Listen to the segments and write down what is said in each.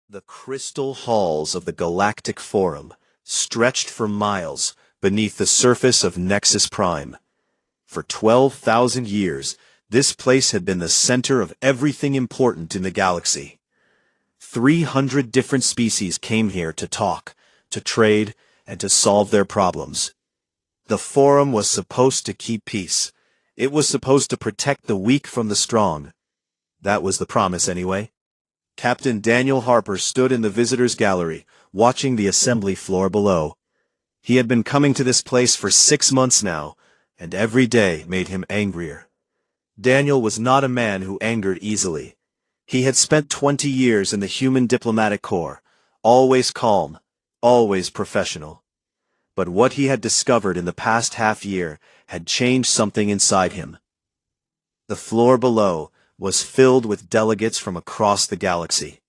The crystal halls of the Galactic Forum stretched for miles beneath the surface of Nexus Prime. For 12,000 years, this place had been the center of everything important in the galaxy. 300 different species came here to talk, to trade, and to solve their problems. The Forum was supposed to keep peace. It was supposed to protect the weak from the strong. That was the promise anyway. Captain Daniel Harper stood in the visitors' gallery, watching the assembly floor below. He had been coming to this place for 6 months now, and every day made him angrier. Daniel was not a man who angered easily. He had spent 20 years in the human diplomatic corps, always calm, always professional. But what he had discovered in the past half-year had changed something inside him. The floor below was filled with delegates from across the galaxy.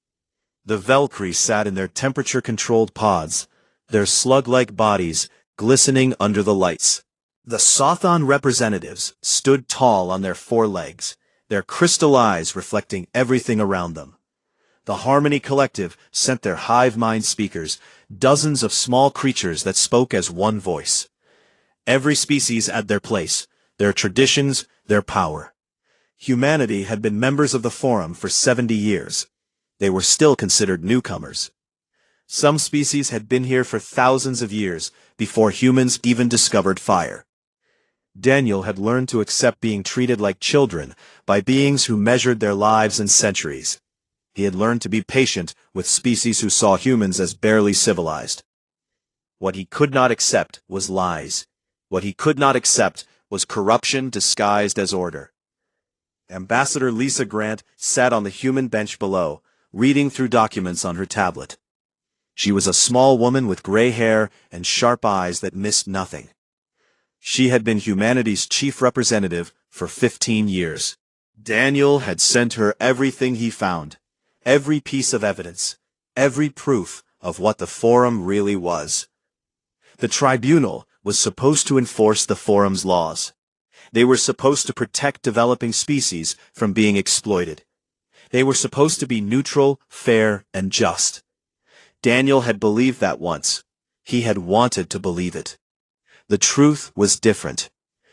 The Valkyries sat in their temperature-controlled pods, their slug-like bodies glistening under the lights. The Sothon representatives stood tall on their 4 legs, their crystal eyes reflecting everything around them. The Harmony Collective sent their hive-mind speakers, dozens of small creatures that spoke as one voice. Every species had their place, their traditions, their power. Humanity had been members of the Forum for 70 years. They were still considered newcomers. Some species had been here for thousands of years, before humans even discovered fire. Daniel had learned to accept being treated like children by beings who measured their lives in centuries. He had learned to be patient with species who saw humans as barely civilized. What he could not accept was lies. What he could not accept was corruption disguised as order. Ambassador Lisa Grant sat on the human bench below, reading through documents on her tablet. She was a small woman with gray hair and sharp eyes that missed nothing. She had been humanity's chief representative for 15 years. Daniel had sent her everything he found, every piece of evidence, every proof of what the Forum really was. The Tribunal was supposed to enforce the Forum's laws. They were supposed to protect developing species from being exploited. They were supposed to be neutral, fair, and just. Daniel had believed that once. He had wanted to believe it. The truth was different.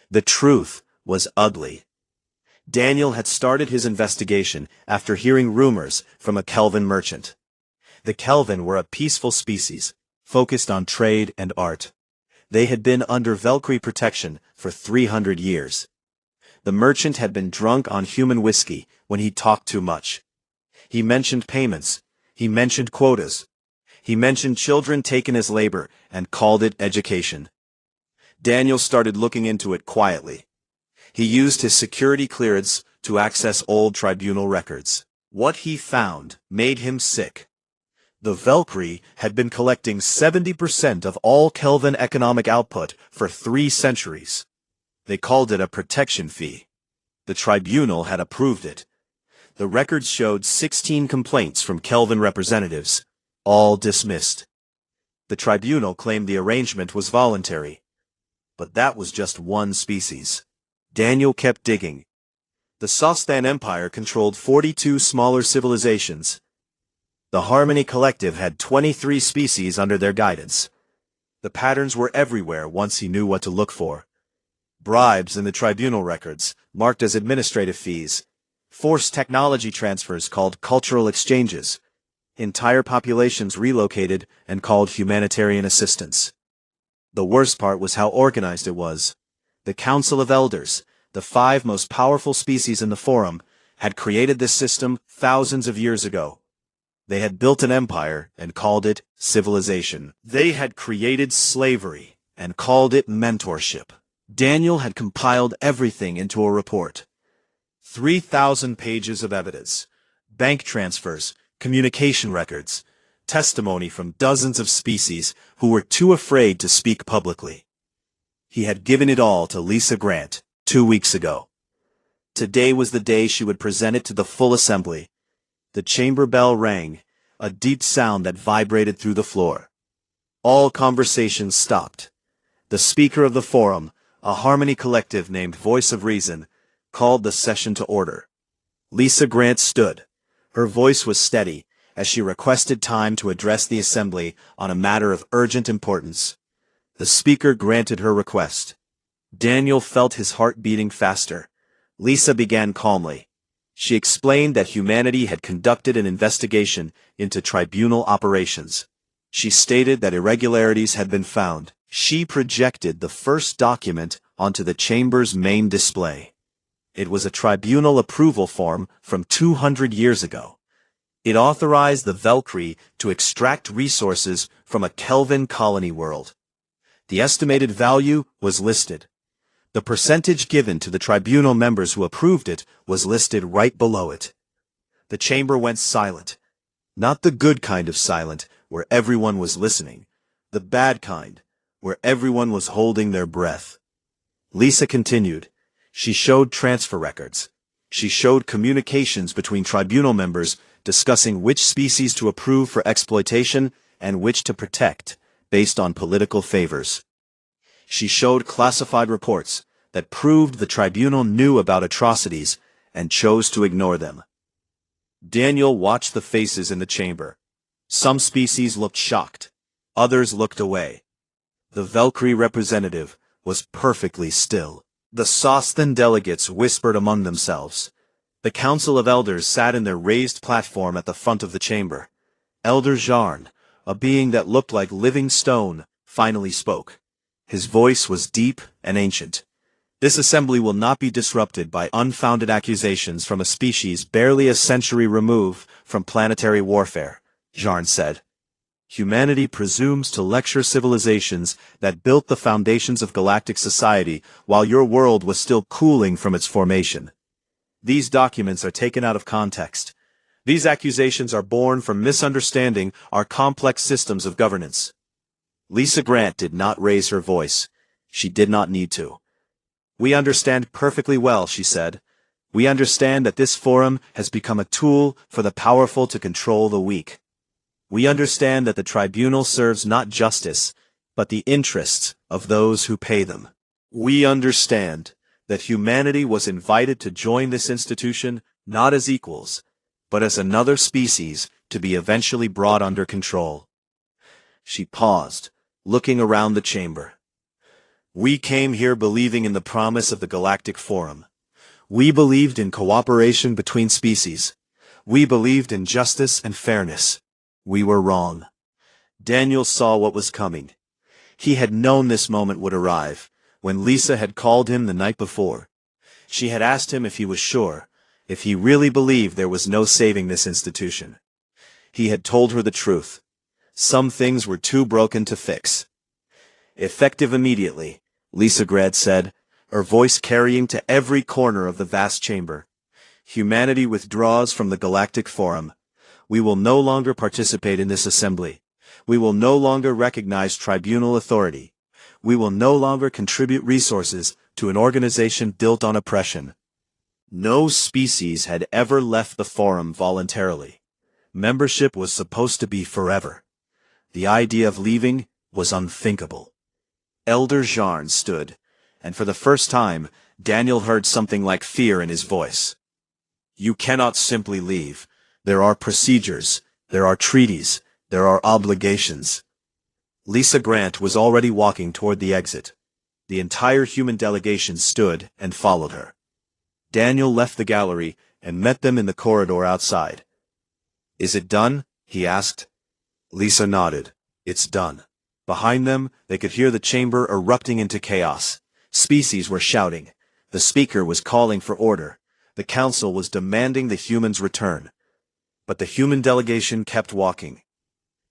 The truth was ugly. Daniel had started his investigation after hearing rumors from a Kelvin merchant. The Kelvin were a peaceful species, focused on trade and art. They had been under Valkyrie protection for 300 years. The merchant had been drunk on human whiskey when he talked too much. He mentioned payments. He mentioned quotas. He mentioned children taken as labor and called it education. Daniel started looking into it quietly. He used his security clearance to access old tribunal records. What he found made him sick. The Valkyrie had been collecting 70% of all Kelvin economic output for 3 centuries. They called it a protection fee. The tribunal had approved it. The records showed 16 complaints from Kelvin representatives, all dismissed. The tribunal claimed the arrangement was voluntary. But that was just one species. Daniel kept digging. The Sostan Empire controlled 42 smaller civilizations. The Harmony Collective had 23 species under their guidance. The patterns were everywhere once he knew what to look for. Bribes in the tribunal records, marked as administrative fees. Forced technology transfers called cultural exchanges. Entire populations relocated and called humanitarian assistance. The worst part was how organized it was. The Council of Elders, the 5 most powerful species in the Forum, had created this system thousands of years ago. They had built an empire and called it civilization. They had created slavery and called it mentorship. Daniel had compiled everything into a report. 3,000 pages of evidence, bank transfers, communication records, testimony from dozens of species who were too afraid to speak publicly. He had given it all to Lisa Grant 2 weeks ago. Today was the day she would present it to the full assembly. The chamber bell rang, a deep sound that vibrated through the floor. All conversations stopped. The speaker of the Forum, a Harmony Collective named Voice of Reason, called the session to order. Lisa Grant stood. Her voice was steady, as she requested time to address the assembly on a matter of urgent importance. The speaker granted her request. Daniel felt his heart beating faster. Lisa began calmly. She explained that humanity had conducted an investigation into tribunal operations. She stated that irregularities had been found. She projected the first document onto the chamber's main display. It was a tribunal approval form from 200 years ago. It authorized the Valkyrie to extract resources from a Kelvin colony world. The estimated value was listed. The percentage given to the tribunal members who approved it was listed right below it. The chamber went silent. Not the good kind of silent, where everyone was listening. The bad kind, where everyone was holding their breath. Lisa continued. She showed transfer records. She showed communications between tribunal members discussing which species to approve for exploitation and which to protect, based on political favors. She showed classified reports that proved the tribunal knew about atrocities and chose to ignore them. Daniel watched the faces in the chamber. Some species looked shocked. Others looked away. The Valkyrie representative was perfectly still. The Sosthan delegates whispered among themselves. The Council of Elders sat in their raised platform at the front of the chamber. Elder Jarn, a being that looked like living stone, finally spoke. His voice was deep and ancient. This assembly will not be disrupted by unfounded accusations from a species barely a century removed from planetary warfare, Jarn said. Humanity presumes to lecture civilizations that built the foundations of galactic society while your world was still cooling from its formation. These documents are taken out of context. These accusations are born from misunderstanding our complex systems of governance. Lisa Grant did not raise her voice. She did not need to. We understand perfectly well, she said. We understand that this forum has become a tool for the powerful to control the weak. We understand that the tribunal serves not justice, but the interests of those who pay them. We understand that humanity was invited to join this institution not as equals, but as another species to be eventually brought under control. She paused, looking around the chamber. We came here believing in the promise of the Galactic Forum. We believed in cooperation between species. We believed in justice and fairness. We were wrong. Daniel saw what was coming. He had known this moment would arrive, when Lisa had called him the night before. She had asked him if he was sure, if he really believed there was no saving this institution. He had told her the truth. Some things were too broken to fix. Effective immediately, Lisa Grad said, her voice carrying to every corner of the vast chamber. Humanity withdraws from the Galactic Forum. We will no longer participate in this assembly. We will no longer recognize tribunal authority. We will no longer contribute resources to an organization built on oppression. No species had ever left the forum voluntarily. Membership was supposed to be forever. The idea of leaving was unthinkable. Elder Jarn stood, and for the first time, Daniel heard something like fear in his voice. You cannot simply leave. There are procedures, there are treaties, there are obligations. Lisa Grant was already walking toward the exit. The entire human delegation stood and followed her. Daniel left the gallery and met them in the corridor outside. Is it done? He asked. Lisa nodded. It's done. Behind them, they could hear the chamber erupting into chaos. Species were shouting. The speaker was calling for order. The council was demanding the humans' return. But the human delegation kept walking.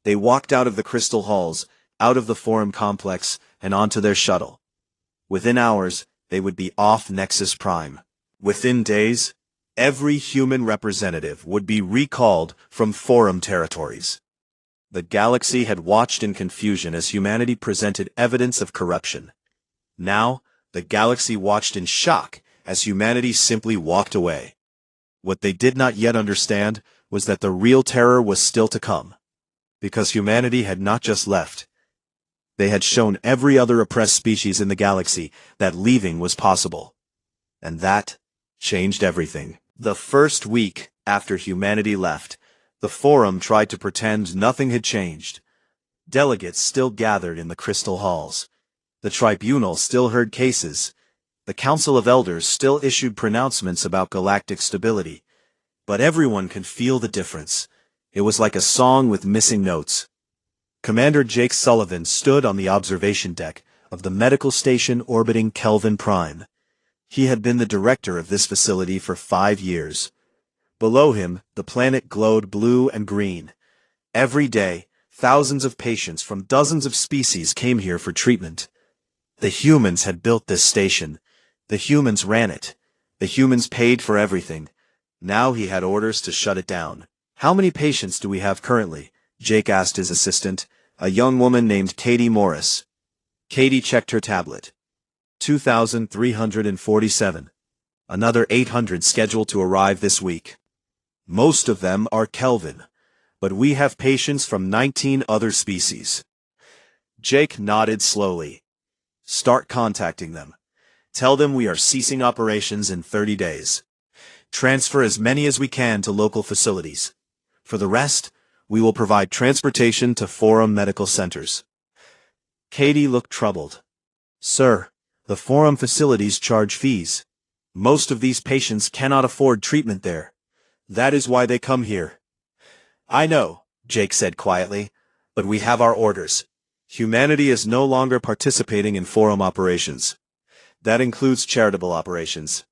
They walked out of the crystal halls, out of the forum complex, and onto their shuttle. Within hours, they would be off Nexus Prime. Within days, every human representative would be recalled from forum territories. The galaxy had watched in confusion as humanity presented evidence of corruption. Now, the galaxy watched in shock as humanity simply walked away. What they did not yet understand was that the real terror was still to come. Because humanity had not just left. They had shown every other oppressed species in the galaxy that leaving was possible. And that changed everything. The first week after humanity left, The Forum tried to pretend nothing had changed. Delegates still gathered in the crystal halls. The tribunal still heard cases. The Council of Elders still issued pronouncements about galactic stability. But everyone could feel the difference. It was like a song with missing notes. Commander Jake Sullivan stood on the observation deck of the medical station orbiting Kelvin Prime. He had been the director of this facility for 5 years. Below him, the planet glowed blue and green. Every day, thousands of patients from dozens of species came here for treatment. The humans had built this station. The humans ran it. The humans paid for everything. Now he had orders to shut it down. "How many patients do we have currently?" Jake asked his assistant, a young woman named Katie Morris. Katie checked her tablet. 2,347. Another 800 scheduled to arrive this week. Most of them are Kelvin, but we have patients from 19 other species. Jake nodded slowly. "Start contacting them. Tell them we are ceasing operations in 30 days. Transfer as many as we can to local facilities. For the rest, we will provide transportation to Forum medical centers." Katie looked troubled. "Sir, the Forum facilities charge fees. Most of these patients cannot afford treatment there. That is why they come here." "I know," Jake said quietly, "but we have our orders. Humanity is no longer participating in Forum operations. That includes charitable operations."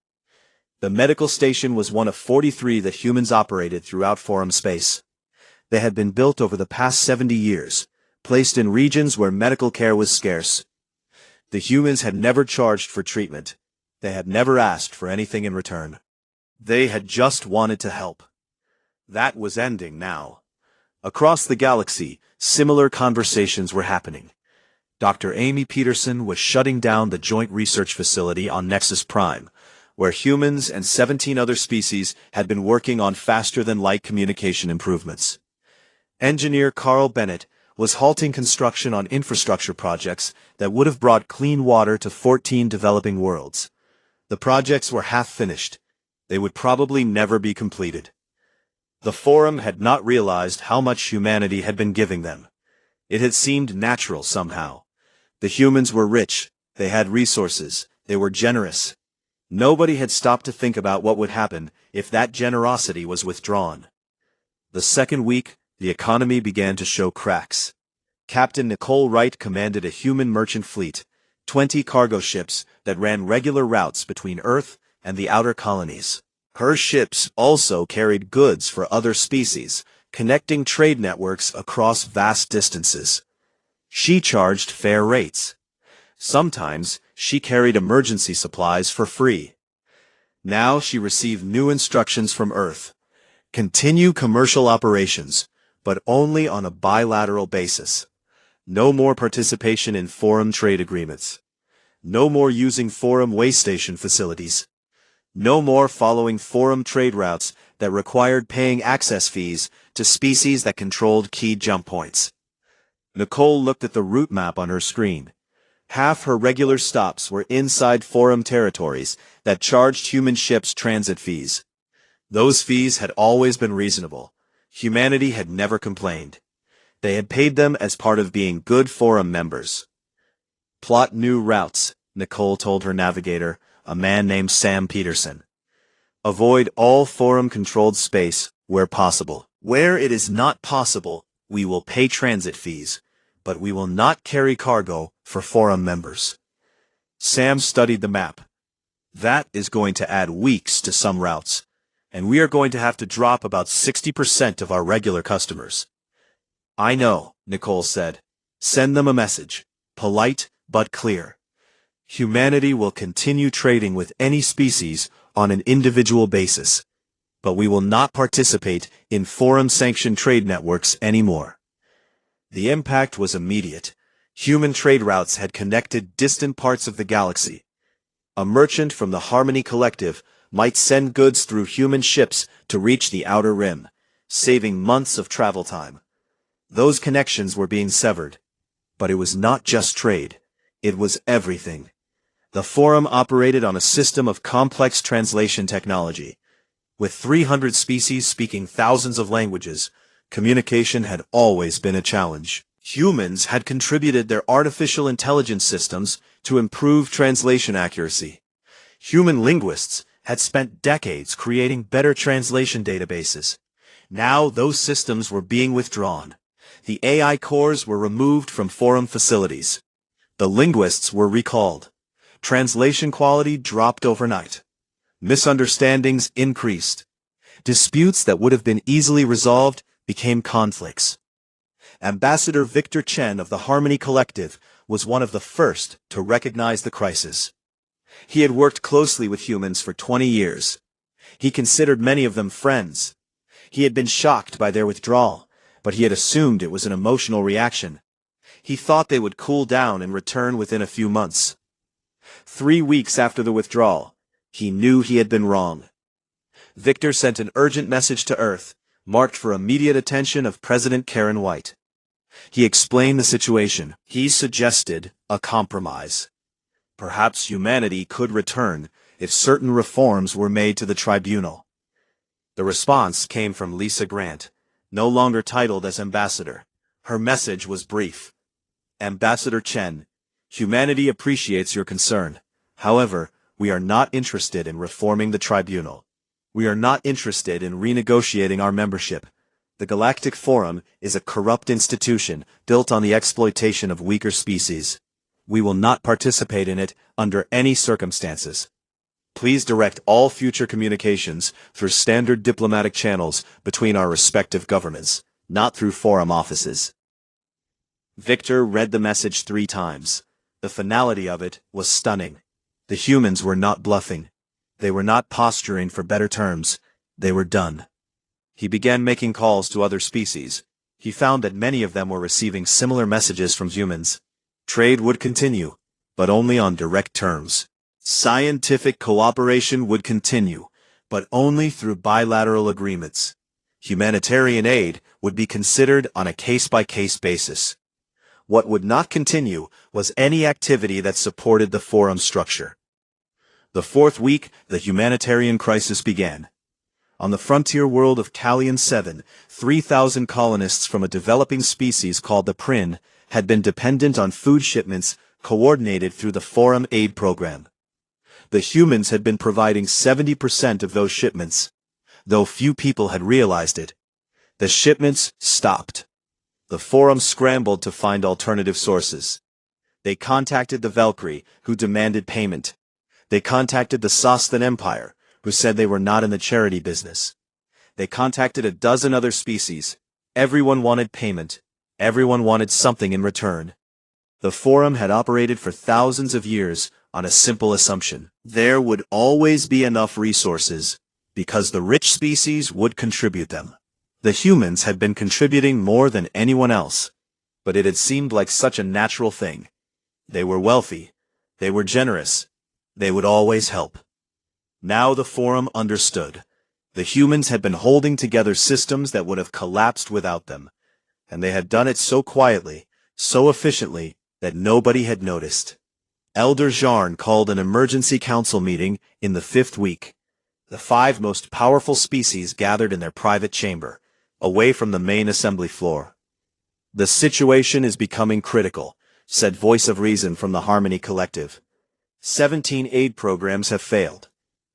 The medical station was one of 43 that humans operated throughout Forum space. They had been built over the past 70 years, placed in regions where medical care was scarce. The humans had never charged for treatment. They had never asked for anything in return. They had just wanted to help. That was ending now. Across the galaxy, similar conversations were happening. Dr. Amy Peterson was shutting down the Joint Research Facility on Nexus Prime, where humans and 17 other species had been working on faster-than-light communication improvements. Engineer Carl Bennett was halting construction on infrastructure projects that would have brought clean water to 14 developing worlds. The projects were half-finished. They would probably never be completed. The Forum had not realized how much humanity had been giving them. It had seemed natural somehow. The humans were rich, they had resources, they were generous. Nobody had stopped to think about what would happen if that generosity was withdrawn. The second week, the economy began to show cracks. Captain Nicole Wright commanded a human merchant fleet, 20 cargo ships that ran regular routes between Earth and the outer colonies. Her ships also carried goods for other species, connecting trade networks across vast distances. She charged fair rates. Sometimes she carried emergency supplies for free. Now she received new instructions from Earth. Continue commercial operations, but only on a bilateral basis. No more participation in Forum trade agreements. No more using Forum way station facilities. No more following Forum trade routes that required paying access fees to species that controlled key jump points. Nicole looked at the route map on her screen. Half her regular stops were inside Forum territories that charged human ships transit fees. Those fees had always been reasonable. Humanity had never complained. They had paid them as part of being good Forum members. "Plot new routes," Nicole told her navigator, a man named Sam Peterson. "Avoid all Forum-controlled space where possible. Where it is not possible, we will pay transit fees, but we will not carry cargo for Forum members." Sam studied the map. "That is going to add weeks to some routes, and we are going to have to drop about 60% of our regular customers." "I know," Nicole said. "Send them a message. Polite, but clear. Humanity will continue trading with any species on an individual basis, but we will not participate in Forum-sanctioned trade networks anymore." The impact was immediate. Human trade routes had connected distant parts of the galaxy. A merchant from the Harmony Collective might send goods through human ships to reach the outer rim, saving months of travel time. Those connections were being severed. But it was not just trade. It was everything. The Forum operated on a system of complex translation technology. With 300 species speaking thousands of languages, Communication had always been a challenge. Humans had contributed their artificial intelligence systems to improve translation accuracy. Human linguists had spent decades creating better translation databases. Now those systems were being withdrawn. The AI cores were removed from forum facilities. The linguists were recalled. Translation quality dropped overnight. Misunderstandings increased. Disputes that would have been easily resolved became conflicts. Ambassador Victor Chen of the Harmony Collective was one of the first to recognize the crisis. He had worked closely with humans for 20 years. He considered many of them friends. He had been shocked by their withdrawal, but he had assumed it was an emotional reaction. He thought they would cool down and return within a few months. 3 weeks after the withdrawal, he knew he had been wrong. Victor sent an urgent message to Earth, marked for immediate attention of President Karen White. He explained the situation. He suggested a compromise. Perhaps humanity could return if certain reforms were made to the tribunal. The response came from Lisa Grant, no longer titled as ambassador. Her message was brief. Ambassador Chen, humanity appreciates your concern. However, we are not interested in reforming the tribunal. We are not interested in renegotiating our membership. The Galactic Forum is a corrupt institution built on the exploitation of weaker species. We will not participate in it under any circumstances. Please direct all future communications through standard diplomatic channels between our respective governments, not through forum offices. Victor read the message 3 times. The finality of it was stunning. The humans were not bluffing. They were not posturing for better terms. They were done. He began making calls to other species. He found that many of them were receiving similar messages from humans. Trade would continue, but only on direct terms. Scientific cooperation would continue, but only through bilateral agreements. Humanitarian aid would be considered on a case-by-case basis. What would not continue was any activity that supported the forum structure. The 4th week, the humanitarian crisis began. On the frontier world of Callian 7, 3,000 colonists from a developing species called the Prin had been dependent on food shipments coordinated through the Forum Aid Program. The humans had been providing 70% of those shipments, though few people had realized it. The shipments stopped. The Forum scrambled to find alternative sources. They contacted the Valkyrie, who demanded payment. They contacted the Sosthan Empire, who said they were not in the charity business. They contacted a dozen other species. Everyone wanted payment. Everyone wanted something in return. The Forum had operated for thousands of years on a simple assumption. There would always be enough resources, because the rich species would contribute them. The humans had been contributing more than anyone else, but it had seemed like such a natural thing. They were wealthy. They were generous. They would always help. Now the Forum understood. The humans had been holding together systems that would have collapsed without them, and they had done it so quietly, so efficiently, that nobody had noticed. Elder Jarn called an emergency council meeting in the 5th week. The 5 most powerful species gathered in their private chamber, away from the main assembly floor. The situation is becoming critical, said Voice of Reason from the Harmony Collective. 17 aid programs have failed.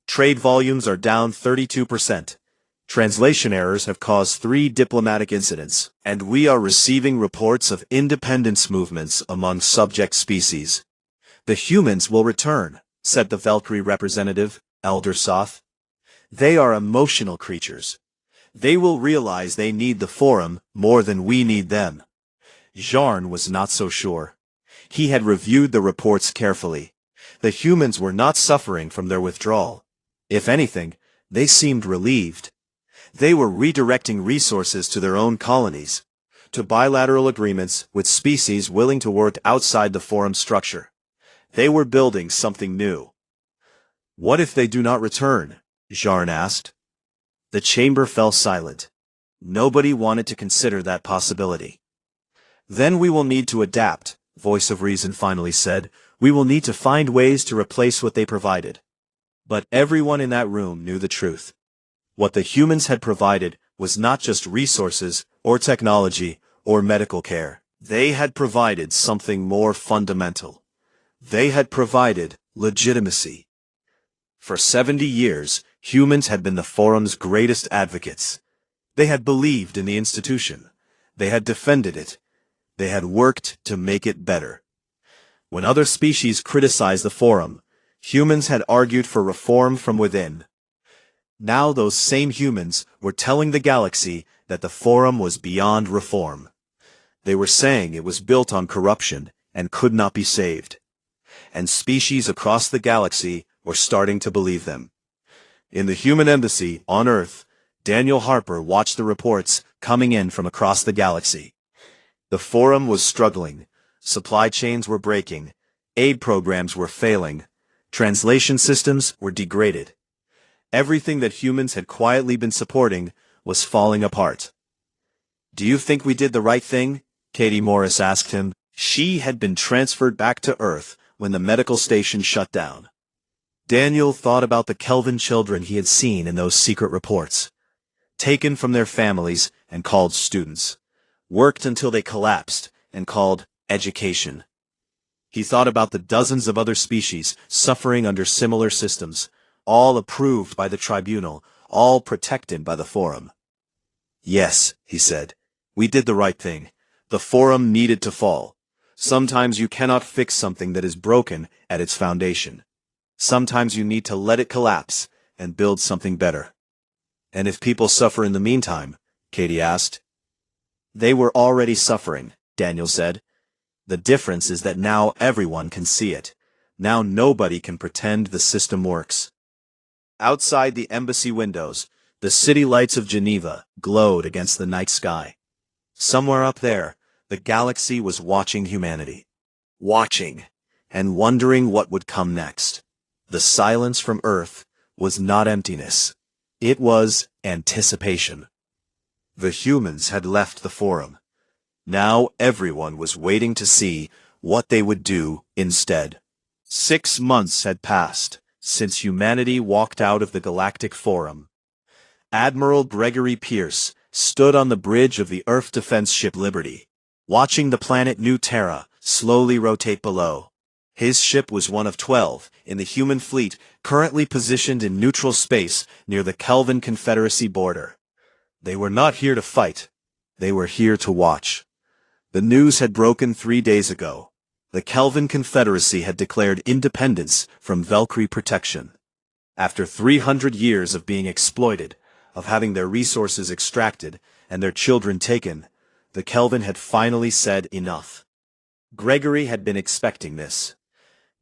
Trade volumes are down 32%. Translation errors have caused 3 diplomatic incidents, and we are receiving reports of independence movements among subject species. The humans will return, said the Valkyrie representative, Elder Soth. They are emotional creatures. They will realize they need the Forum more than we need them. Jarn was not so sure. He had reviewed the reports carefully. The humans were not suffering from their withdrawal. If anything, they seemed relieved. They were redirecting resources to their own colonies, to bilateral agreements with species willing to work outside the Forum structure. They were building something new. What if they do not return? Jarn asked. The chamber fell silent. Nobody wanted to consider that possibility. Then we will need to adapt, Voice of Reason finally said. We will need to find ways to replace what they provided. But everyone in that room knew the truth. What the humans had provided was not just resources, or technology, or medical care. They had provided something more fundamental. They had provided legitimacy. For 70 years, humans had been the Forum's greatest advocates. They had believed in the institution. They had defended it. They had worked to make it better. When other species criticized the Forum, humans had argued for reform from within. Now those same humans were telling the galaxy that the Forum was beyond reform. They were saying it was built on corruption and could not be saved. And species across the galaxy were starting to believe them. In the human embassy on Earth, Daniel Harper watched the reports coming in from across the galaxy. The Forum was struggling. Supply chains were breaking. Aid programs were failing. Translation systems were degraded. Everything that humans had quietly been supporting was falling apart. "Do you think we did the right thing?" Katie Morris asked him. She had been transferred back to Earth when the medical station shut down. Daniel thought about the Kelvin children he had seen in those secret reports. Taken from their families and called students. Worked until they collapsed and called education. He thought about the dozens of other species suffering under similar systems, all approved by the tribunal, all protected by the Forum. "Yes," he said, "we did the right thing. The Forum needed to fall. Sometimes you cannot fix something that is broken at its foundation. Sometimes you need to let it collapse and build something better." "And if people suffer in the meantime?" Katie asked. "They were already suffering," Daniel said. "The difference is that now everyone can see it. Now nobody can pretend the system works." Outside the embassy windows, the city lights of Geneva glowed against the night sky. Somewhere up there, the galaxy was watching humanity. Watching, and wondering what would come next. The silence from Earth was not emptiness. It was anticipation. The humans had left the Forum. Now everyone was waiting to see what they would do instead. 6 months had passed since humanity walked out of the Galactic Forum. Admiral Gregory Pierce stood on the bridge of the Earth defense ship Liberty, watching the planet New Terra slowly rotate below. His ship was one of 12 in the human fleet currently positioned in neutral space near the Kelvin Confederacy border. They were not here to fight. They were here to watch. The news had broken 3 days ago. The Kelvin Confederacy had declared independence from Valkyrie protection. After 300 years of being exploited, of having their resources extracted and their children taken, the Kelvin had finally said enough. Gregory had been expecting this.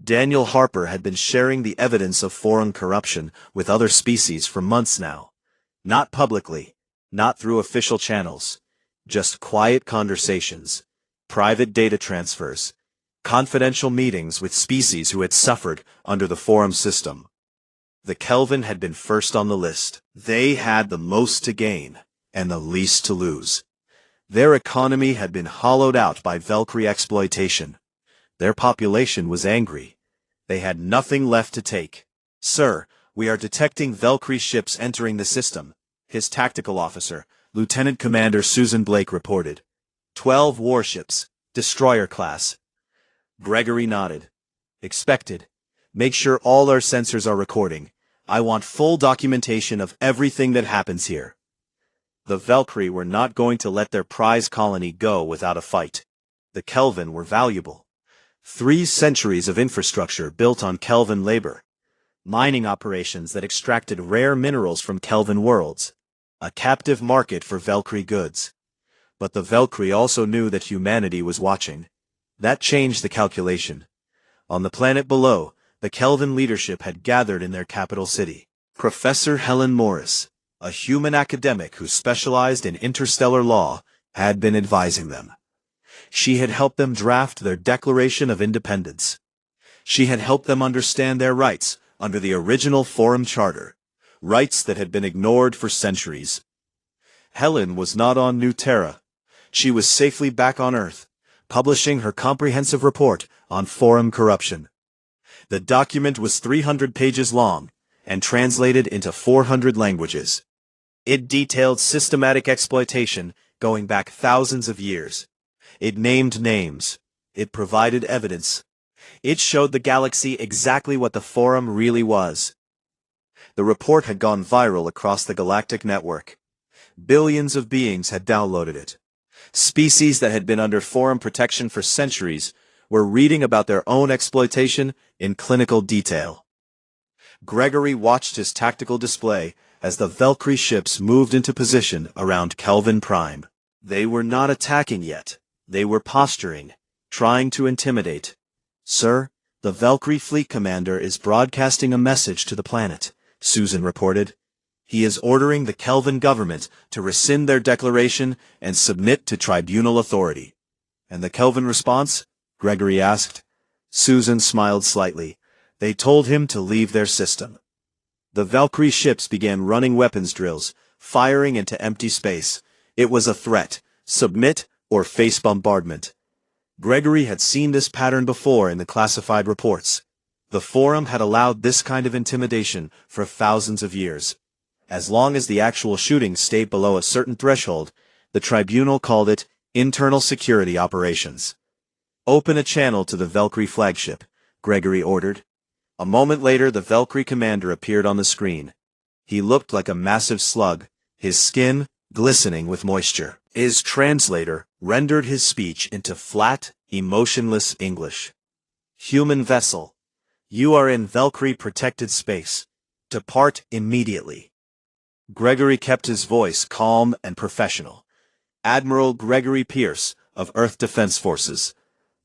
Daniel Harper had been sharing the evidence of foreign corruption with other species for months now. Not publicly, not through official channels, just quiet conversations, private data transfers, confidential meetings with species who had suffered under the Forum system. The Kelvin had been first on the list. They had the most to gain and the least to lose. Their economy had been hollowed out by Valkyrie exploitation. Their population was angry. They had nothing left to take. "Sir, we are detecting Valkyrie ships entering the system," his tactical officer, Lieutenant Commander Susan Blake reported. 12 warships, destroyer class. Gregory nodded. "Expected. Make sure all our sensors are recording. I want full documentation of everything that happens here." The Valkyrie were not going to let their prize colony go without a fight. The Kelvin were valuable. 3 centuries of infrastructure built on Kelvin labor. Mining operations that extracted rare minerals from Kelvin worlds. A captive market for Valkyrie goods. But the Valkyrie also knew that humanity was watching. That changed the calculation. On the planet below, the Kelvin leadership had gathered in their capital city. Professor Helen Morris, a human academic who specialized in interstellar law, had been advising them. She had helped them draft their Declaration of Independence. She had helped them understand their rights under the original Forum Charter, rights that had been ignored for centuries. Helen was not on New Terra. She was safely back on Earth, publishing her comprehensive report on Forum corruption. The document was 300 pages long and translated into 400 languages. It detailed systematic exploitation going back thousands of years. It named names. It provided evidence. It showed the galaxy exactly what the Forum really was. The report had gone viral across the galactic network. Billions of beings had downloaded it. Species that had been under Forum protection for centuries were reading about their own exploitation in clinical detail. Gregory watched his tactical display as the Valkyrie ships moved into position around Kelvin Prime. They were not attacking yet. They were posturing, trying to intimidate. "Sir, the Valkyrie fleet commander is broadcasting a message to the planet," Susan reported. "He is ordering the Kelvin government to rescind their declaration and submit to tribunal authority." "And the Kelvin response?" Gregory asked. Susan smiled slightly. "They told him to leave their system." The Valkyrie ships began running weapons drills, firing into empty space. It was a threat: submit or face bombardment. Gregory had seen this pattern before in the classified reports. The Forum had allowed this kind of intimidation for thousands of years. As long as the actual shooting stayed below a certain threshold, the tribunal called it internal security operations. "Open a channel to the Valkyrie flagship," Gregory ordered. A moment later, the Valkyrie commander appeared on the screen. He looked like a massive slug, his skin glistening with moisture. His translator rendered his speech into flat, emotionless English. "Human vessel, you are in Valkyrie protected space. Depart immediately." Gregory kept his voice calm and professional. "Admiral Gregory Pierce, of Earth Defense Forces.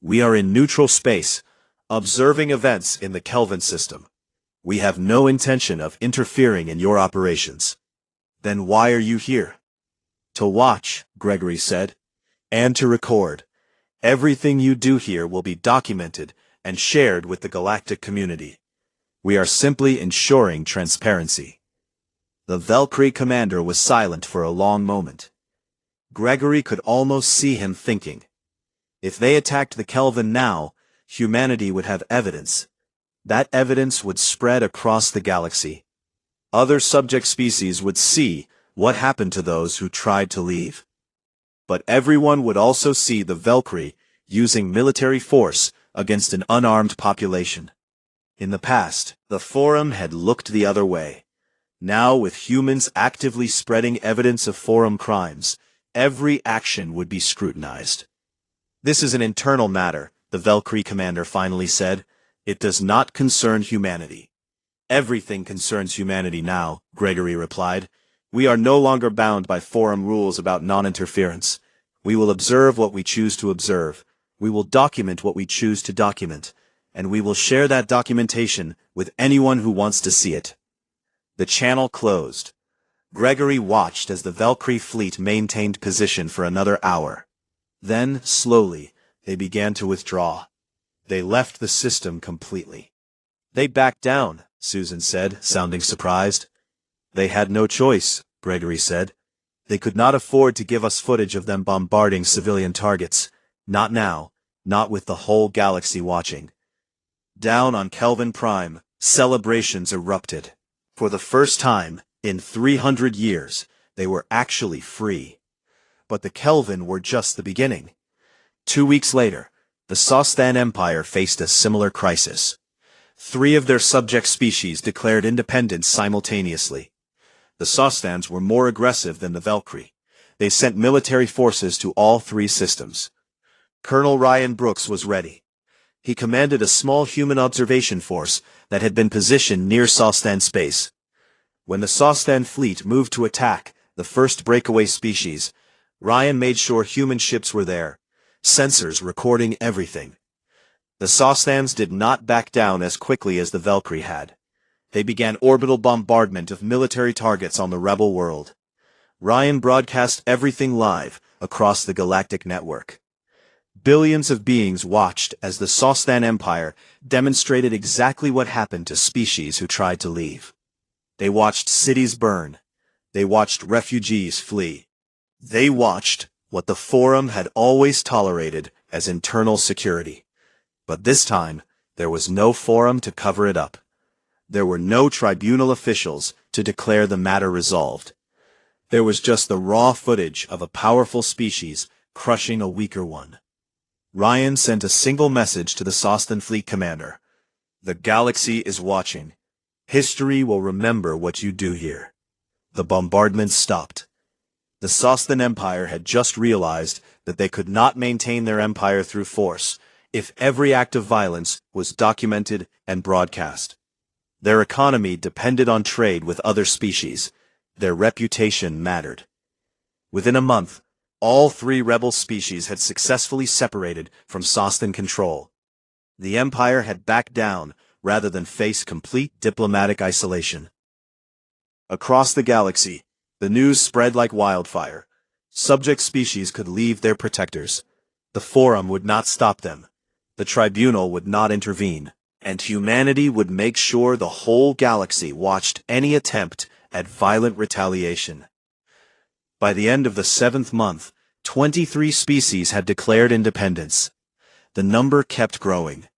We are in neutral space, observing events in the Kelvin system. We have no intention of interfering in your operations." "Then why are you here?" "To watch," Gregory said, "and to record. Everything you do here will be documented and shared with the galactic community. We are simply ensuring transparency." The Valkyrie commander was silent for a long moment. Gregory could almost see him thinking. If they attacked the Kelvin now, humanity would have evidence. That evidence would spread across the galaxy. Other subject species would see what happened to those who tried to leave. But everyone would also see the Valkyrie using military force against an unarmed population. In the past, the Forum had looked the other way. Now, with humans actively spreading evidence of Forum crimes, every action would be scrutinized. "This is an internal matter," the Valkyrie commander finally said. "It does not concern humanity." "Everything concerns humanity now," Gregory replied. "We are no longer bound by Forum rules about non-interference. We will observe what we choose to observe. We will document what we choose to document. And we will share that documentation with anyone who wants to see it." The channel closed. Gregory watched as the Valkyrie fleet maintained position for another hour. Then, slowly, they began to withdraw. They left the system completely. "They backed down," Susan said, sounding surprised. "They had no choice," Gregory said. "They could not afford to give us footage of them bombarding civilian targets. Not now, not with the whole galaxy watching." Down on Kelvin Prime, celebrations erupted. For the first time, in 300 years, they were actually free. But the Kelvin were just the beginning. 2 weeks later, the Sostan Empire faced a similar crisis. 3 of their subject species declared independence simultaneously. The Sostans were more aggressive than the Valkyrie. They sent military forces to all 3 systems. Colonel Ryan Brooks was ready. He commanded a small human observation force that had been positioned near Sostan space. When the Sostan fleet moved to attack the first breakaway species, Ryan made sure human ships were there, sensors recording everything. The Sostans did not back down as quickly as the Valkyrie had. They began orbital bombardment of military targets on the rebel world. Ryan broadcast everything live across the galactic network. Billions of beings watched as the Sostan Empire demonstrated exactly what happened to species who tried to leave. They watched cities burn. They watched refugees flee. They watched what the Forum had always tolerated as internal security. But this time, there was no Forum to cover it up. There were no tribunal officials to declare the matter resolved. There was just the raw footage of a powerful species crushing a weaker one. Ryan sent a single message to the Sostan fleet commander. "The galaxy is watching. History will remember what you do here." The bombardment stopped. The Sostan Empire had just realized that they could not maintain their empire through force if every act of violence was documented and broadcast. Their economy depended on trade with other species. Their reputation mattered. Within a month, all three rebel species had successfully separated from Sostan control. The Empire had backed down rather than face complete diplomatic isolation. Across the galaxy, the news spread like wildfire. Subject species could leave their protectors. The Forum would not stop them. The Tribunal would not intervene. And humanity would make sure the whole galaxy watched any attempt at violent retaliation. By the end of the 7th month, 23 species had declared independence. The number kept growing.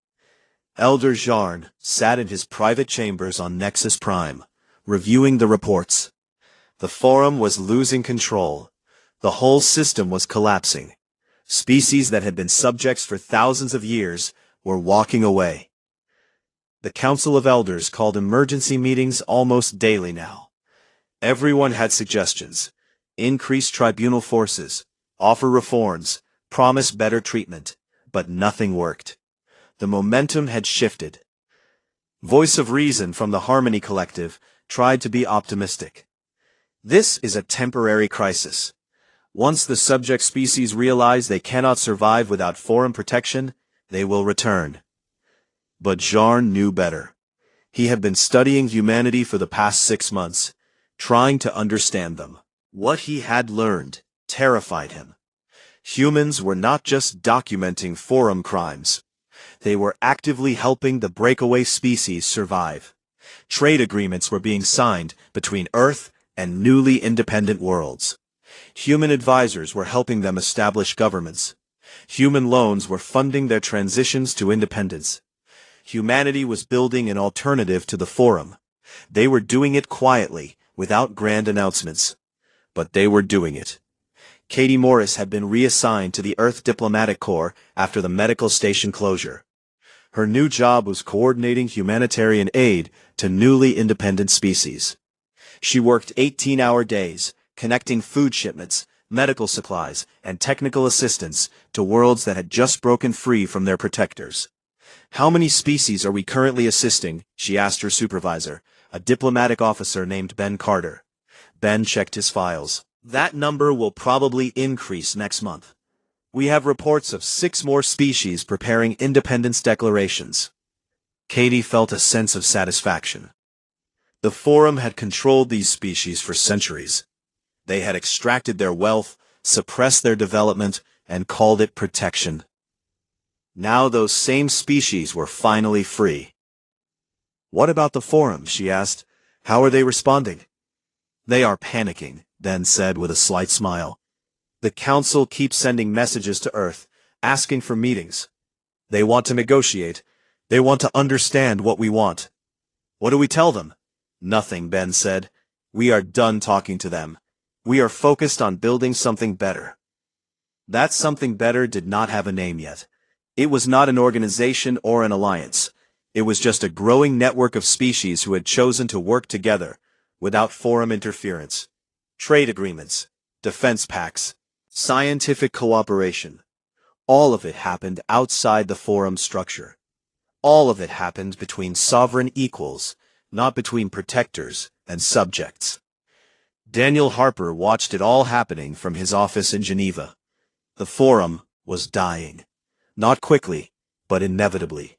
Elder Jarn sat in his private chambers on Nexus Prime, reviewing the reports. The Forum was losing control. The whole system was collapsing. Species that had been subjects for thousands of years were walking away. The Council of Elders called emergency meetings almost daily now. Everyone had suggestions: increase tribunal forces, offer reforms, promise better treatment, but nothing worked. The momentum had shifted. Voice of Reason from the Harmony Collective tried to be optimistic. This is a temporary crisis. Once the subject species realize they cannot survive without Forum protection, they will return. But Jarn knew better. He had been studying humanity for the past 6 months, trying to understand them. What he had learned terrified him. Humans were not just documenting Forum crimes. They were actively helping the breakaway species survive. Trade agreements were being signed between Earth and newly independent worlds. Human advisors were helping them establish governments. Human loans were funding their transitions to independence. Humanity was building an alternative to the Forum. They were doing it quietly, without grand announcements. But they were doing it. Katie Morris had been reassigned to the Earth Diplomatic Corps after the medical station closure. Her new job was coordinating humanitarian aid to newly independent species. She worked 18-hour days, connecting food shipments, medical supplies, and technical assistance to worlds that had just broken free from their protectors. "How many species are we currently assisting?" she asked her supervisor, a diplomatic officer named Ben Carter. Ben checked his files. "That number will probably increase next month. We have reports of 6 more species preparing independence declarations." Katie felt a sense of satisfaction. The Forum had controlled these species for centuries. They had extracted their wealth, suppressed their development, and called it protection. Now those same species were finally free. "What about the Forum?" she asked. "How are they responding?" "They are panicking," Ben said with a slight smile. "The Council keeps sending messages to Earth, asking for meetings. They want to negotiate. They want to understand what we want." "What do we tell them?" "Nothing," Ben said. "We are done talking to them. We are focused on building something better." That something better did not have a name yet. It was not an organization or an alliance. It was just a growing network of species who had chosen to work together, without Forum interference. Trade agreements, defense pacts, scientific cooperation. All of it happened outside the Forum structure. All of it happened between sovereign equals, not between protectors and subjects. Daniel Harper watched it all happening from his office in Geneva. The Forum was dying. Not quickly, but inevitably.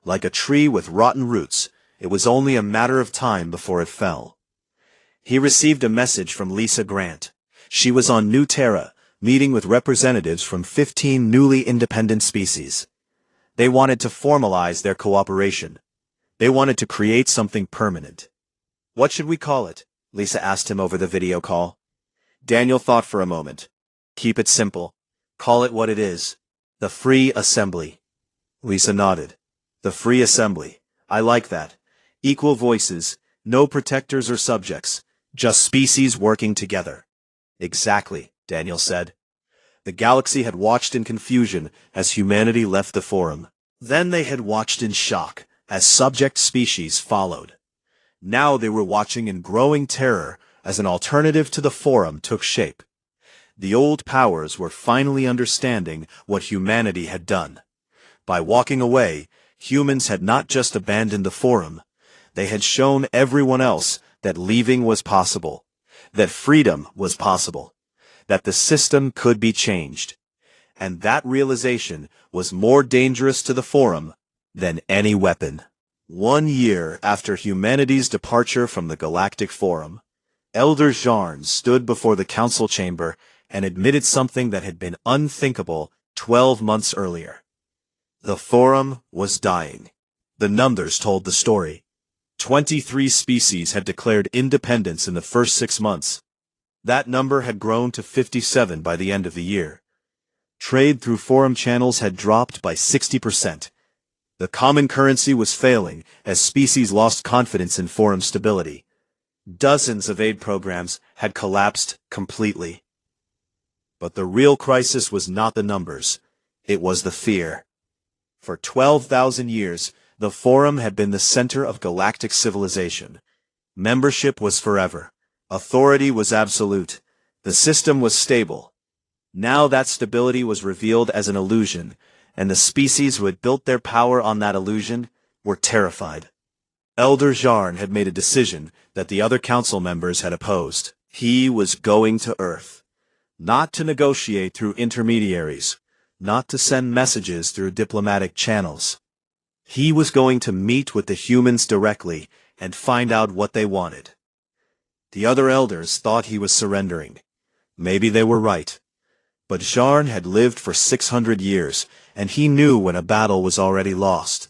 Like a tree with rotten roots, it was only a matter of time before it fell. He received a message from Lisa Grant. She was on New Terra, meeting with representatives from 15 newly independent species. They wanted to formalize their cooperation. They wanted to create something permanent. "What should we call it?" Lisa asked him over the video call. Daniel thought for a moment. "Keep it simple. Call it what it is. The Free Assembly." Lisa nodded. "The Free Assembly. I like that. Equal voices, no protectors or subjects, just species working together." Exactly, Daniel said. The galaxy had watched in confusion as humanity left the forum. Then they had watched in shock as subject species followed. Now they were watching in growing terror as an alternative to the forum took shape. The old powers were finally understanding what humanity had done. By walking away, humans had not just abandoned the forum. They had shown everyone else that leaving was possible, that freedom was possible, that the system could be changed. And that realization was more dangerous to the forum than any weapon. 1 year after humanity's departure from the Galactic Forum, Elder Jarn stood before the council chamber and admitted something that had been unthinkable 12 months earlier. The forum was dying. The numbers told the story. 23 species had declared independence in the first 6 months. That number had grown to 57 by the end of the year. Trade through forum channels had dropped by 60%. The common currency was failing as species lost confidence in forum stability. Dozens of aid programs had collapsed completely. But the real crisis was not the numbers. It was the fear. For 12,000 years, the forum had been the center of galactic civilization. Membership was forever. Authority was absolute. The system was stable. Now that stability was revealed as an illusion, and the species who had built their power on that illusion were terrified. Elder Jarn had made a decision that the other council members had opposed. He was going to Earth. Not to negotiate through intermediaries, not to send messages through diplomatic channels. He was going to meet with the humans directly and find out what they wanted. The other elders thought he was surrendering. Maybe they were right. But Jarn had lived for 600 years, and he knew when a battle was already lost.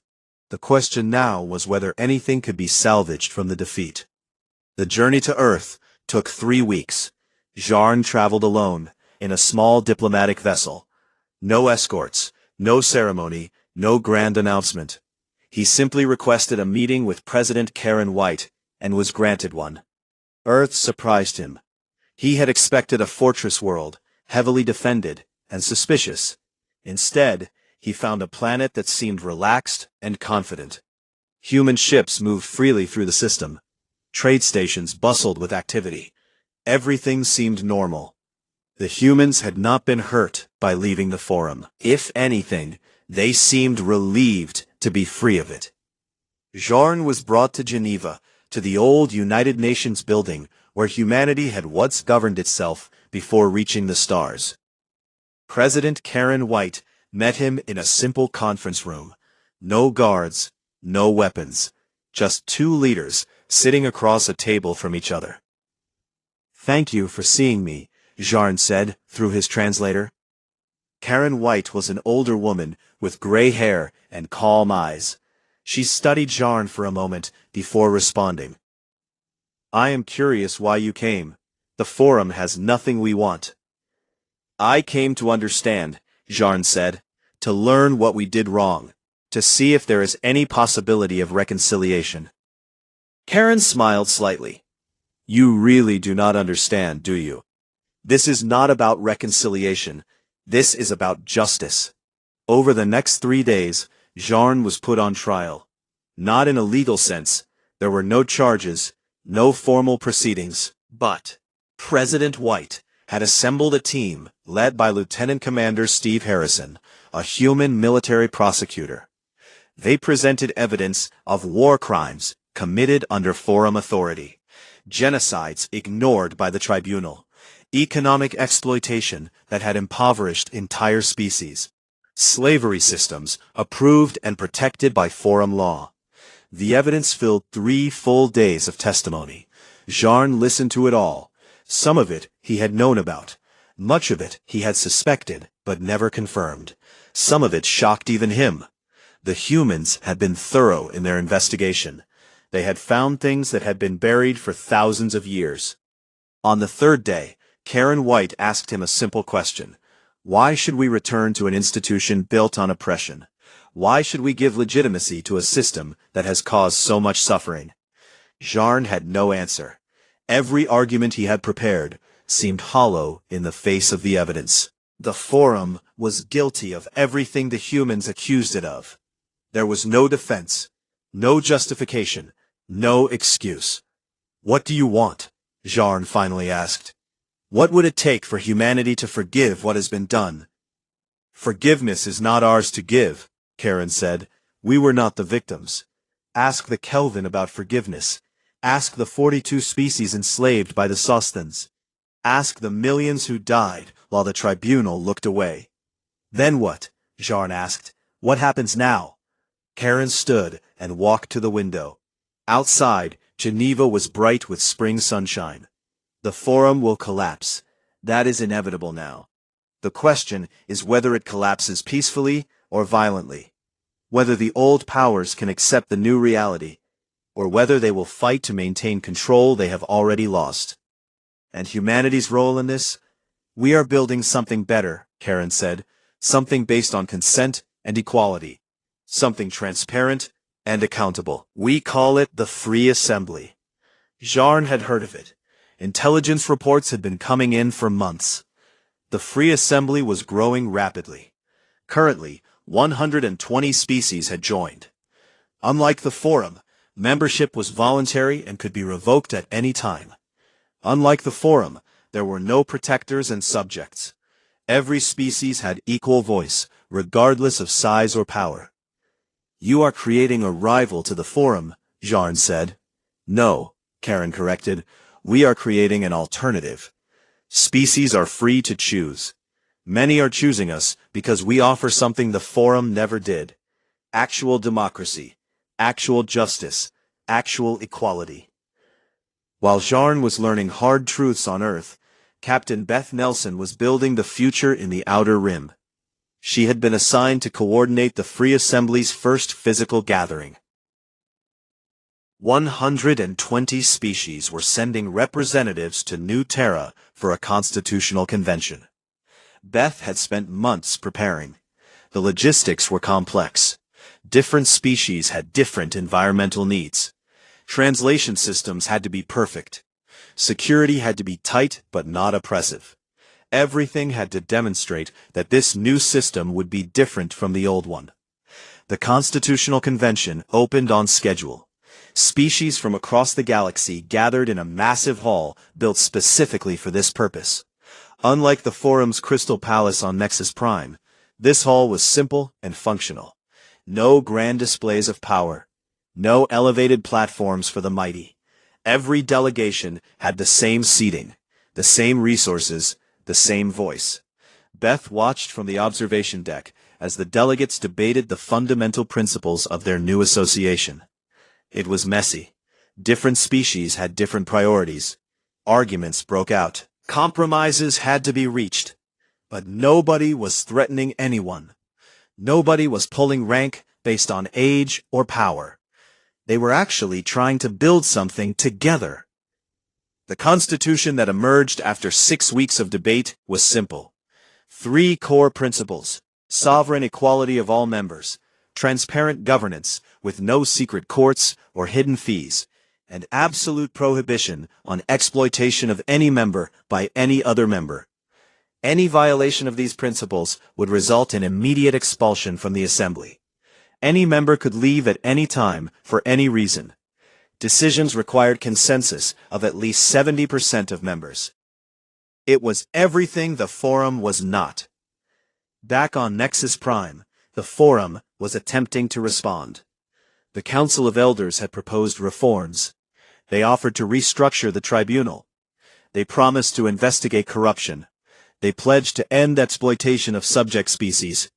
The question now was whether anything could be salvaged from the defeat. The journey to Earth took 3 weeks. Jarn traveled alone, in a small diplomatic vessel. No escorts, no ceremony, no grand announcement. He simply requested a meeting with President Karen White, and was granted one. Earth surprised him. He had expected a fortress world, heavily defended, and suspicious. Instead, he found a planet that seemed relaxed and confident. Human ships moved freely through the system. Trade stations bustled with activity. Everything seemed normal. The humans had not been hurt by leaving the forum. If anything, they seemed relieved to be free of it. Jarn was brought to Geneva, to the old United Nations building where humanity had once governed itself before reaching the stars. President Karen White met him in a simple conference room. No guards, no weapons, just 2 leaders sitting across a table from each other. "Thank you for seeing me," Jarn said through his translator. Karen White was an older woman with gray hair and calm eyes. She studied Jarn for a moment before responding. "I am curious why you came. The forum has nothing we want." "I came to understand," Jarn said, "to learn what we did wrong, to see if there is any possibility of reconciliation." Karen smiled slightly. "You really do not understand, do you? This is not about reconciliation. This is about justice." Over the next 3 days, Jarn was put on trial. Not in a legal sense. There were no charges, no formal proceedings. But President White had assembled a team led by Lieutenant Commander Steve Harrison, a human military prosecutor. They presented evidence of war crimes committed under forum authority, genocides ignored by the tribunal, economic exploitation that had impoverished entire species, slavery systems approved and protected by forum law. The evidence filled 3 full days of testimony. Jarn listened to it all. Some of it he had known about. Much of it he had suspected, but never confirmed. Some of it shocked even him. The humans had been thorough in their investigation. They had found things that had been buried for thousands of years. On the 3rd day, Karen White asked him a simple question. Why should we return to an institution built on oppression? Why should we give legitimacy to a system that has caused so much suffering? Jarn had no answer. Every argument he had prepared, seemed hollow in the face of the evidence. The Forum was guilty of everything the humans accused it of. There was no defense, no justification, no excuse. "What do you want?" Jarn finally asked. "What would it take for humanity to forgive what has been done?" "Forgiveness is not ours to give," Karen said. "We were not the victims. Ask the Kelvin about forgiveness. Ask the 42 species enslaved by the Sostans. Ask the millions who died while the tribunal looked away." "Then what?" Jarn asked. "What happens now?" Karen stood and walked to the window. Outside, Geneva was bright with spring sunshine. "The Forum will collapse. That is inevitable now. The question is whether it collapses peacefully or violently. Whether the old powers can accept the new reality, or whether they will fight to maintain control they have already lost. And humanity's role in this? We are building something better," Karen said. "Something based on consent and equality. Something transparent and accountable. We call it the Free Assembly." Jarn had heard of it. Intelligence reports had been coming in for months. The Free Assembly was growing rapidly. Currently, 120 species had joined. Unlike the Forum, membership was voluntary and could be revoked at any time. Unlike the Forum, there were no protectors and subjects. Every species had equal voice, regardless of size or power. "You are creating a rival to the Forum," Jarn said. "No," Karen corrected. "We are creating an alternative. Species are free to choose. Many are choosing us because we offer something the Forum never did. Actual democracy, actual justice, actual equality." While Jarn was learning hard truths on Earth, Captain Beth Nelson was building the future in the Outer Rim. She had been assigned to coordinate the Free Assembly's first physical gathering. 120 species were sending representatives to New Terra for a constitutional convention. Beth had spent months preparing. The logistics were complex. Different species had different environmental needs. Translation systems had to be perfect. Security had to be tight but not oppressive. Everything had to demonstrate that this new system would be different from the old one. The Constitutional Convention opened on schedule. Species from across the galaxy gathered in a massive hall built specifically for this purpose. Unlike the Forum's Crystal Palace on Nexus Prime, this hall was simple and functional. No grand displays of power. No elevated platforms for the mighty. Every delegation had the same seating, the same resources, the same voice. Beth watched from the observation deck as the delegates debated the fundamental principles of their new association. It was messy. Different species had different priorities. Arguments broke out. Compromises had to be reached. But nobody was threatening anyone. Nobody was pulling rank based on age or power. They were actually trying to build something together. The constitution that emerged after 6 weeks of debate was simple. 3 core principles: sovereign equality of all members, transparent governance with no secret courts or hidden fees, and absolute prohibition on exploitation of any member by any other member. Any violation of these principles would result in immediate expulsion from the Assembly. Any member could leave at any time for any reason. Decisions required consensus of at least 70% of members. It was everything the Forum was not. Back on Nexus Prime, the Forum was attempting to respond. The Council of Elders had proposed reforms. They offered to restructure the tribunal. They promised to investigate corruption. They pledged to end exploitation of subject species.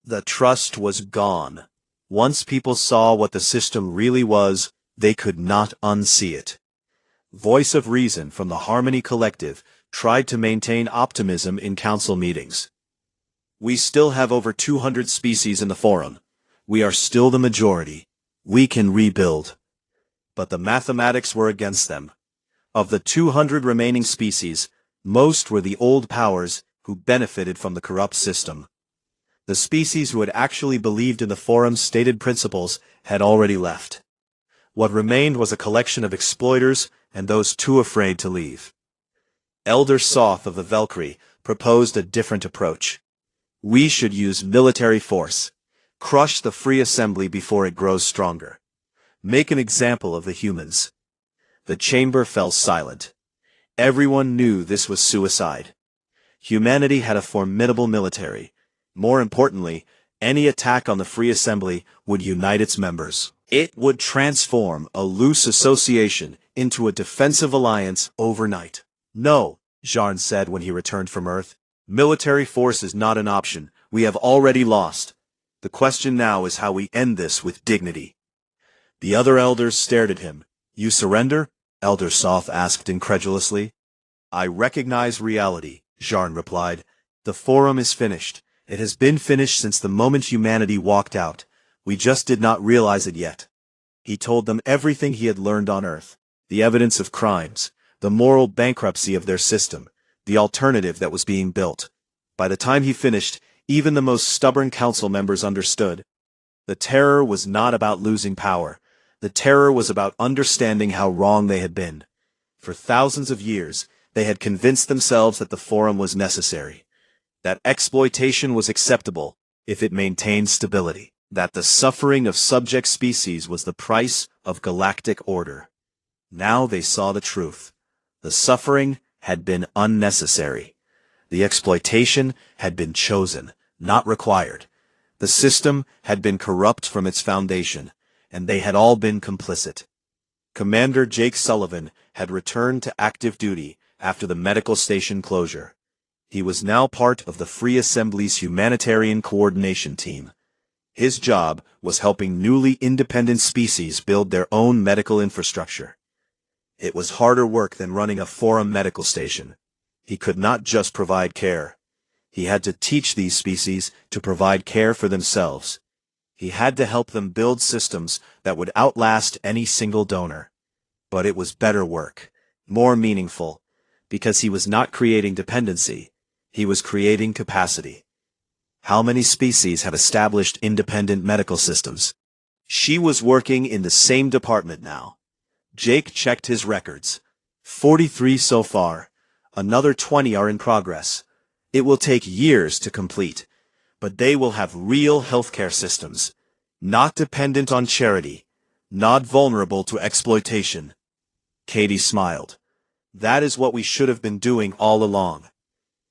The trust was gone. Once people saw what the system really was, they could not unsee it. Voice of Reason from the Harmony Collective tried to maintain optimism in council meetings. "We still have over 200 species in the Forum. We are still the majority. We can rebuild." But the mathematics were against them. Of the 200 remaining species, most were the old powers who benefited from the corrupt system. The species who had actually believed in the Forum's stated principles had already left. What remained was a collection of exploiters and those too afraid to leave. Elder Soth of the Valkyrie proposed a different approach. We should use military force. Crush the Free Assembly before it grows stronger. Make an example of the humans. The chamber fell silent. Everyone knew this was suicide. Humanity had a formidable military. More importantly, any attack on the Free Assembly would unite its members. It would transform a loose association into a defensive alliance overnight. No, Jarn said when he returned from Earth. Military force is not an option. We have already lost. The question now is how we end this with dignity. The other elders stared at him. You surrender? Elder Soth asked incredulously. I recognize reality, Jarn replied. The forum is finished. It has been finished since the moment humanity walked out. We just did not realize it yet. He told them everything he had learned on Earth. The evidence of crimes, the moral bankruptcy of their system, the alternative that was being built. By the time he finished, even the most stubborn council members understood. The terror was not about losing power. The terror was about understanding how wrong they had been. For thousands of years, they had convinced themselves that the forum was necessary, that exploitation was acceptable if it maintained stability, that the suffering of subject species was the price of galactic order. Now they saw the truth. The suffering had been unnecessary. The exploitation had been chosen, not required. The system had been corrupt from its foundation, and they had all been complicit. Commander Jake Sullivan had returned to active duty after the medical station closure. He was now part of the Free Assembly's humanitarian coordination team. His job was helping newly independent species build their own medical infrastructure. It was harder work than running a forum medical station. He could not just provide care. He had to teach these species to provide care for themselves. He had to help them build systems that would outlast any single donor. But it was better work, more meaningful, because he was not creating dependency. He was creating capacity. How many species have established independent medical systems? She was working in the same department now. Jake checked his records. 43 so far. Another 20 are in progress. It will take years to complete, but they will have real healthcare systems, not dependent on charity, not vulnerable to exploitation. Katie smiled. That is what we should have been doing all along.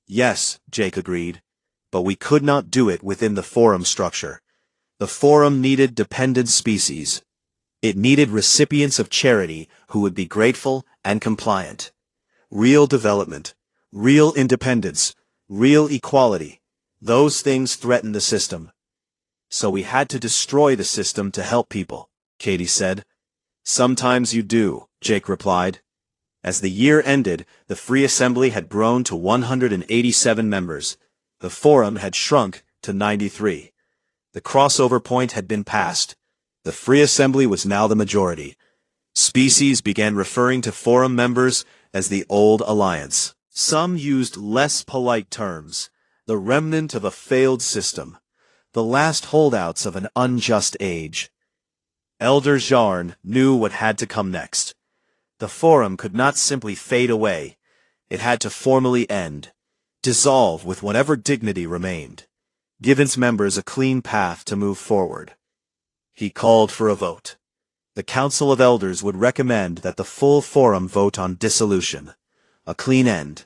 Yes, Jake agreed, but we could not do it within the forum structure. The forum needed dependent species. It needed recipients of charity who would be grateful and compliant. Real development, real independence, real equality. Those things threaten the system. So we had to destroy the system to help people, Katie said. Sometimes you do, Jake replied. As the year ended, the Free Assembly had grown to 187 members. The Forum had shrunk to 93. The crossover point had been passed. The Free Assembly was now the majority. Species began referring to Forum members as the Old Alliance. Some used less polite terms, the remnant of a failed system, the last holdouts of an unjust age. Elder Jarn knew what had to come next. The Forum could not simply fade away. It had to formally end, dissolve with whatever dignity remained, give its members a clean path to move forward. He called for a vote. The Council of Elders would recommend that the full Forum vote on dissolution, a clean end,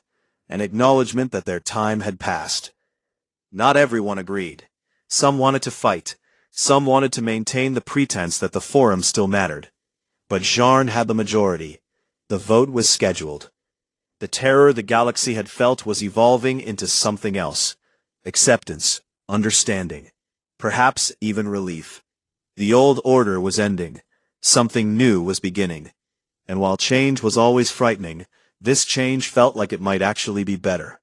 an acknowledgement that their time had passed. Not everyone agreed. Some wanted to fight. Some wanted to maintain the pretense that the Forum still mattered. But Jarn had the majority. The vote was scheduled. The terror the galaxy had felt was evolving into something else. Acceptance, understanding, perhaps even relief. The old order was ending. Something new was beginning. And while change was always frightening, this change felt like it might actually be better.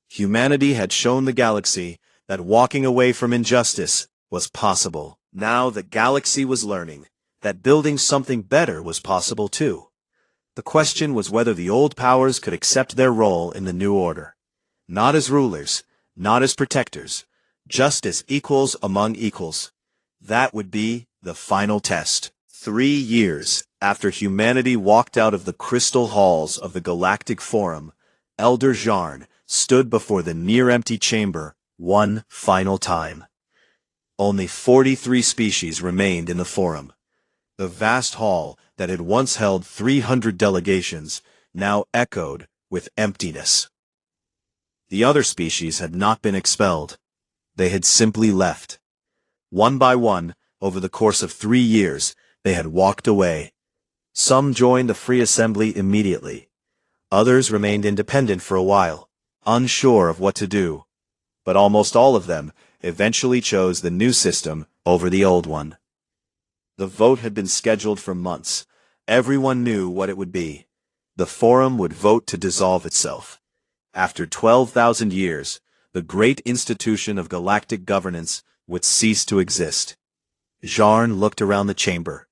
Humanity had shown the galaxy that walking away from injustice was possible. Now the galaxy was learning that building something better was possible too. The question was whether the old powers could accept their role in the new order. Not as rulers, not as protectors, just as equals among equals. That would be the final test. 3 years after humanity walked out of the crystal halls of the Galactic Forum, Elder Jarn stood before the near-empty chamber one final time. Only 43 species remained in the forum. The vast hall that had once held 300 delegations now echoed with emptiness. The other species had not been expelled. They had simply left. One by one, over the course of 3 years, they had walked away. Some joined the Free Assembly immediately. Others remained independent for a while, unsure of what to do. But almost all of them eventually chose the new system over the old one. The vote had been scheduled for months. Everyone knew what it would be. The forum would vote to dissolve itself. After 12,000 years, the great institution of galactic governance would cease to exist. Jarn looked around the chamber.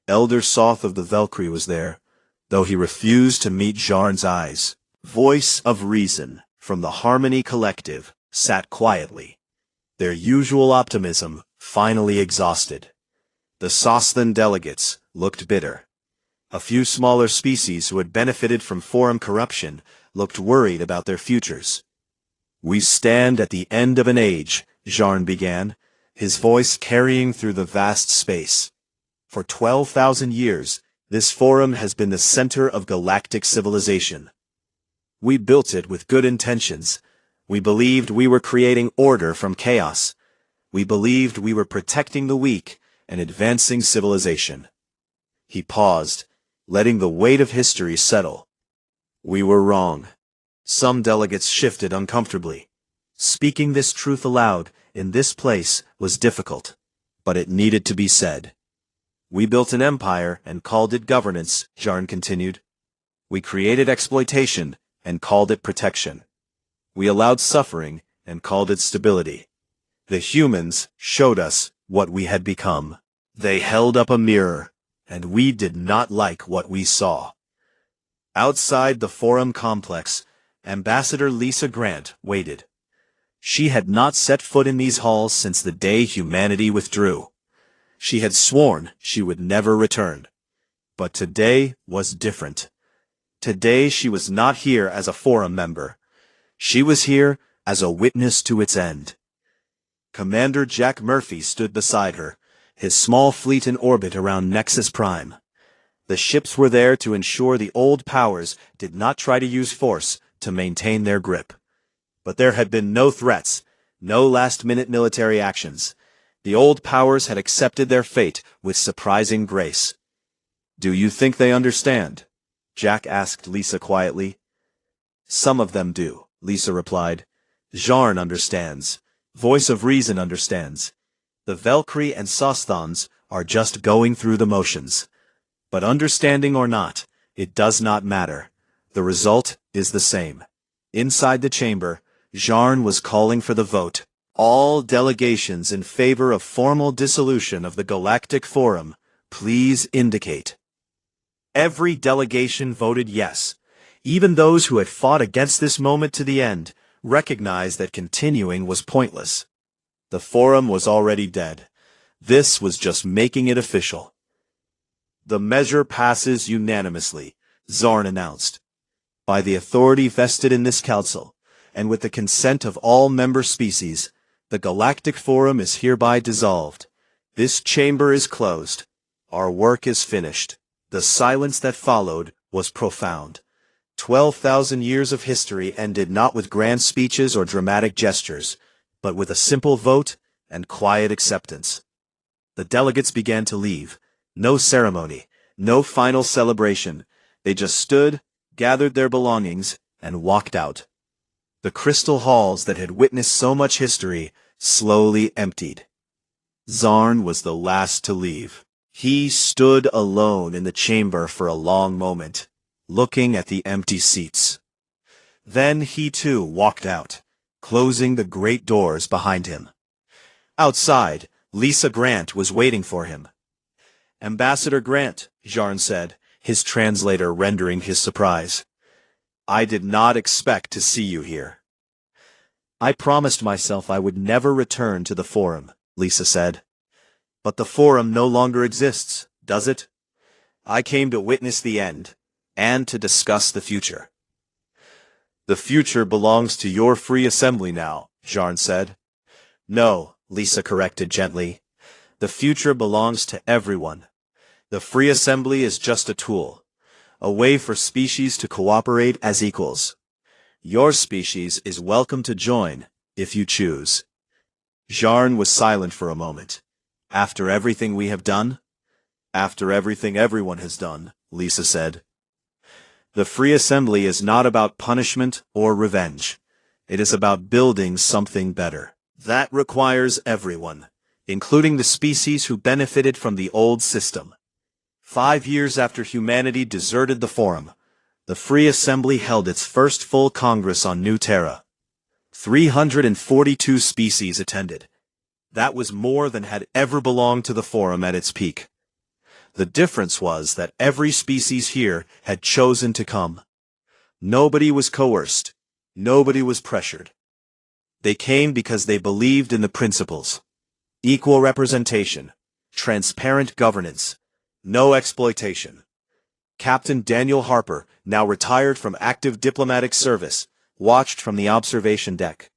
Elder Soth of the Valkyrie was there, though he refused to meet Jarn's eyes. Voice of Reason from the Harmony Collective sat quietly, their usual optimism finally exhausted. The Sosthan delegates looked bitter. A few smaller species who had benefited from forum corruption looked worried about their futures. "We stand at the end of an age," Jarn began, his voice carrying through the vast space. "For 12,000 years, this forum has been the center of galactic civilization. We built it with good intentions. We believed we were creating order from chaos. We believed we were protecting the weak and advancing civilization." He paused, letting the weight of history settle. "We were wrong." Some delegates shifted uncomfortably. Speaking this truth aloud in this place was difficult, but it needed to be said. "We built an empire and called it governance," Jarn continued. "We created exploitation and called it protection. We allowed suffering and called it stability. The humans showed us what we had become. They held up a mirror, and we did not like what we saw." Outside the forum complex, Ambassador Lisa Grant waited. She had not set foot in these halls since the day humanity withdrew. She had sworn she would never return. But today was different. Today she was not here as a forum member. She was here as a witness to its end. Commander Jack Murphy stood beside her, his small fleet in orbit around Nexus Prime. The ships were there to ensure the old powers did not try to use force to maintain their grip. But there had been no threats, no last-minute military actions. The old powers had accepted their fate with surprising grace. "Do you think they understand?" Jack asked Lisa quietly. "Some of them do," Lisa replied. "Jarn understands. Voice of Reason understands. The Valkyrie and Sosthans are just going through the motions. But understanding or not, it does not matter. The result is the same." Inside the chamber, Jarn was calling for the vote. "All delegations in favor of formal dissolution of the Galactic Forum, please indicate." Every delegation voted yes. Even those who had fought against this moment to the end recognized that continuing was pointless. The forum was already dead. This was just making it official. "The measure passes unanimously," Zarn announced. "By the authority vested in this council, and with the consent of all member species, the Galactic Forum is hereby dissolved. This chamber is closed. Our work is finished." The silence that followed was profound. 12,000 years of history ended not with grand speeches or dramatic gestures, but with a simple vote and quiet acceptance. The delegates began to leave. No ceremony, no final celebration. They just stood, gathered their belongings, and walked out. The crystal halls that had witnessed so much history slowly emptied. Zarn was the last to leave. He stood alone in the chamber for a long moment, looking at the empty seats. Then he too walked out, closing the great doors behind him. Outside, Lisa Grant was waiting for him. "Ambassador Grant," Jarn said, his translator rendering his surprise. "I did not expect to see you here." "I promised myself I would never return to the Forum," Lisa said. "But the Forum no longer exists, does it? I came to witness the end, and to discuss the future." The future belongs to your free assembly now, Jarn said. No, Lisa corrected gently. The future belongs to everyone. The free assembly is just a tool, a way for species to cooperate as equals. Your species is welcome to join, if you choose. Jarn was silent for a moment. After everything we have done? After everything everyone has done, Lisa said. The free assembly is not about punishment or revenge. It is about building something better. That requires everyone, including the species who benefited from the old system. 5 years after humanity deserted the Forum, the Free Assembly held its first full Congress on New Terra. 342 species attended. That was more than had ever belonged to the Forum at its peak. The difference was that every species here had chosen to come. Nobody was coerced. Nobody was pressured. They came because they believed in the principles. Equal representation, transparent governance, no exploitation. Captain Daniel Harper, now retired from active diplomatic service, watched from the observation deck.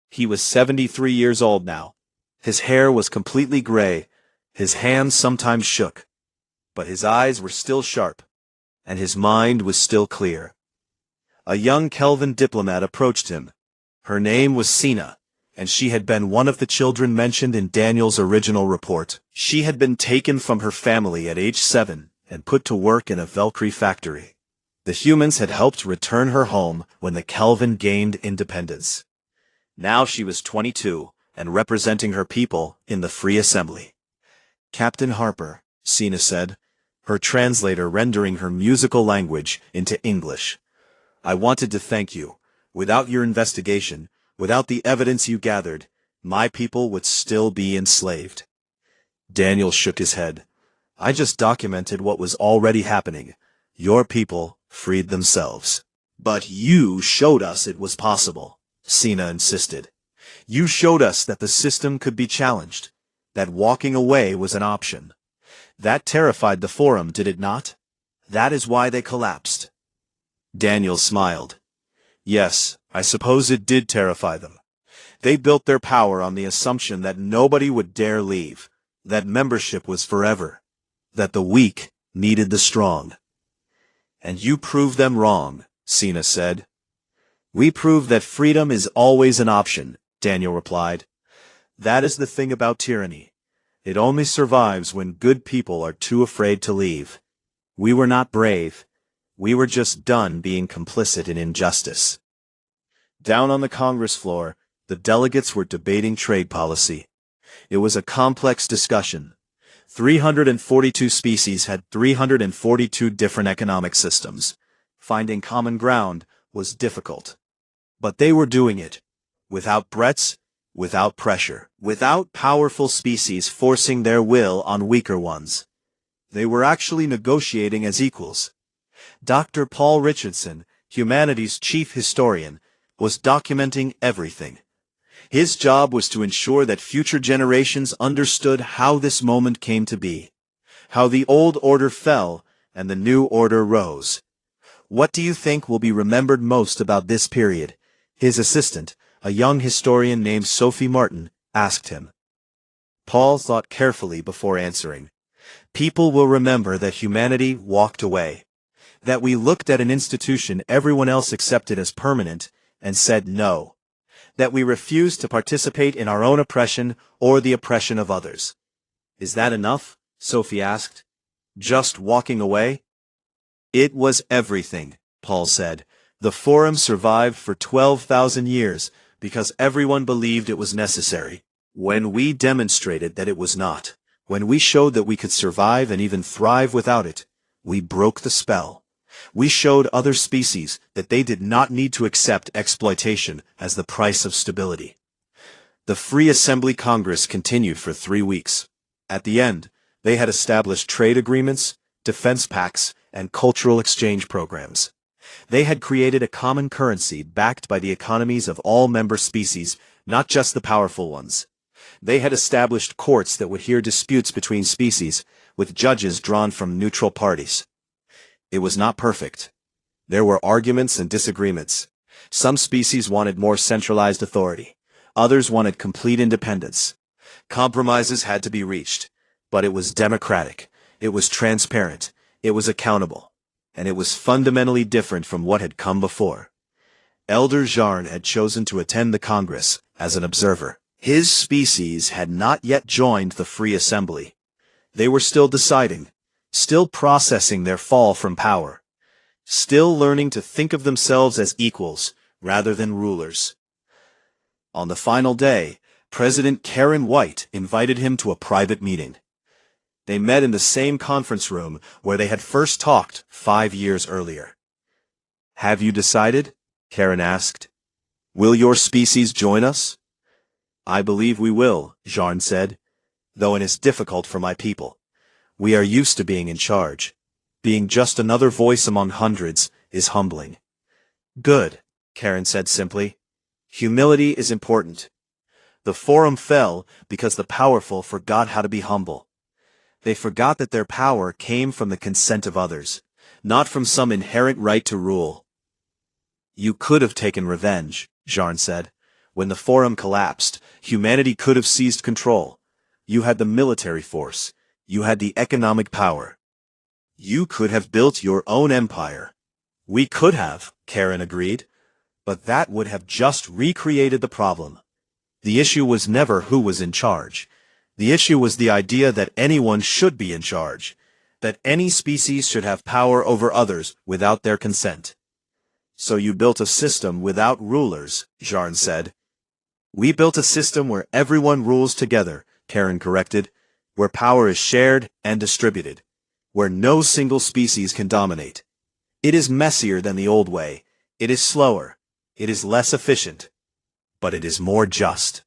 He was 73 years old now. His hair was completely gray, his hands sometimes shook. But his eyes were still sharp, and his mind was still clear. A young Kelvin diplomat approached him. Her name was Sina, and she had been one of the children mentioned in Daniel's original report. She had been taken from her family at age 7 and put to work in a Valkyrie factory. The humans had helped return her home when the Kelvin gained independence. Now she was 22 and representing her people in the Free Assembly. Captain Harper, Sina said, her translator rendering her musical language into English. I wanted to thank you. Without your investigation, without the evidence you gathered, my people would still be enslaved. Daniel shook his head. I just documented what was already happening. Your people freed themselves. But you showed us it was possible, Sina insisted. You showed us that the system could be challenged, that walking away was an option. That terrified the Forum, did it not? That is why they collapsed. Daniel smiled. Yes, I suppose it did terrify them. They built their power on the assumption that nobody would dare leave, that membership was forever, that the weak needed the strong. And you proved them wrong, Sina said. We proved that freedom is always an option, Daniel replied. That is the thing about tyranny. It only survives when good people are too afraid to leave. We were not brave. We were just done being complicit in injustice. Down on the Congress floor, the delegates were debating trade policy. It was a complex discussion. 342 species had 342 different economic systems. Finding common ground was difficult. But they were doing it. Without threats, without pressure, without powerful species forcing their will on weaker ones. They were actually negotiating as equals. Dr. Paul Richardson, humanity's chief historian, was documenting everything. His job was to ensure that future generations understood how this moment came to be, how the old order fell and the new order rose. What do you think will be remembered most about this period? His assistant, a young historian named Sophie Martin, asked him. Paul thought carefully before answering. People will remember that humanity walked away, that we looked at an institution everyone else accepted as permanent and said no, that we refused to participate in our own oppression or the oppression of others. Is that enough? Sophie asked. Just walking away? It was everything, Paul said. The Forum survived for 12,000 years because everyone believed it was necessary. When we demonstrated that it was not, when we showed that we could survive and even thrive without it, we broke the spell. We showed other species that they did not need to accept exploitation as the price of stability. The Free Assembly Congress continued for 3 weeks. At the end, they had established trade agreements, defense pacts, and cultural exchange programs. They had created a common currency backed by the economies of all member species, not just the powerful ones. They had established courts that would hear disputes between species, with judges drawn from neutral parties. It was not perfect. There were arguments and disagreements. Some species wanted more centralized authority. Others wanted complete independence. Compromises had to be reached, but it was democratic, it was transparent, it was accountable, and it was fundamentally different from what had come before. Elder Jarn had chosen to attend the Congress as an observer. His species had not yet joined the Free Assembly. They were still deciding, still processing their fall from power, still learning to think of themselves as equals rather than rulers. On the final day, President Karen White invited him to a private meeting. They met in the same conference room where they had first talked 5 years earlier. "Have you decided?" Karen asked. "Will your species join us?" "I believe we will," Jarn said, "though it is difficult for my people. We are used to being in charge. Being just another voice among hundreds is humbling." "Good," Karen said simply. "Humility is important." The forum fell because the powerful forgot how to be humble. They forgot that their power came from the consent of others, not from some inherent right to rule. "You could have taken revenge," Jarn said. "When the forum collapsed, humanity could have seized control. You had the military force. You had the economic power. You could have built your own empire." "We could have," Karen agreed, "but that would have just recreated the problem. The issue was never who was in charge. The issue was the idea that anyone should be in charge, that any species should have power over others without their consent." "So you built a system without rulers," Jarn said. "We built a system where everyone rules together," Karen corrected, "where power is shared and distributed, where no single species can dominate. It is messier than the old way. It is slower. It is less efficient. But it is more just."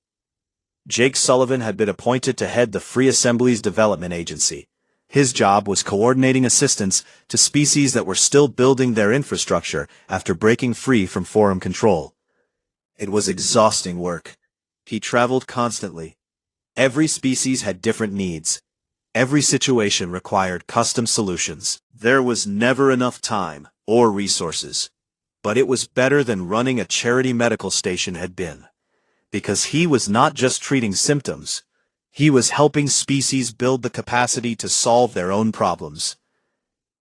Jake Sullivan had been appointed to head the Free Assembly's development agency. His job was coordinating assistance to species that were still building their infrastructure after breaking free from forum control. It was exhausting work. He traveled constantly. Every species had different needs. Every situation required custom solutions. There was never enough time or resources. But it was better than running a charity medical station had been. Because he was not just treating symptoms. He was helping species build the capacity to solve their own problems.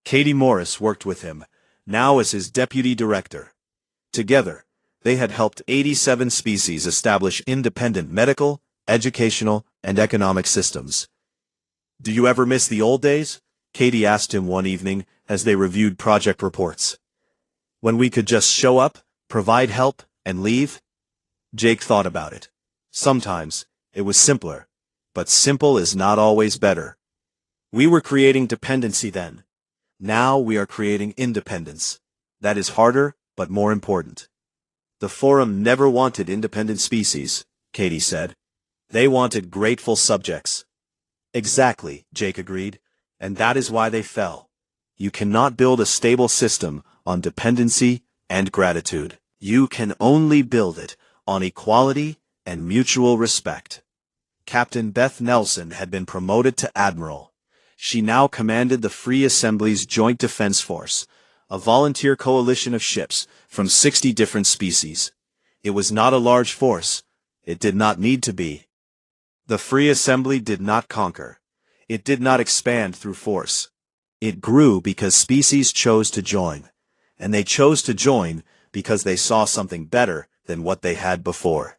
Katie Morris worked with him, now as his deputy director. Together, they had helped 87 species establish independent medical, educational, and economic systems. "Do you ever miss the old days?" Katie asked him one evening as they reviewed project reports. "When we could just show up, provide help, and leave?" Jake thought about it. Sometimes, it was simpler. But simple is not always better. We were creating dependency then. Now we are creating independence. That is harder, but more important. "The forum never wanted independent species," Katie said. "They wanted grateful subjects." "Exactly," Jake agreed, "and that is why they fell. You cannot build a stable system on dependency and gratitude. You can only build it on equality and mutual respect." Captain Beth Nelson had been promoted to admiral. She now commanded the Free Assembly's Joint Defense Force, a volunteer coalition of ships from 60 different species. It was not a large force. It did not need to be. The Free Assembly did not conquer. It did not expand through force. It grew because species chose to join. And they chose to join because they saw something better than what they had before.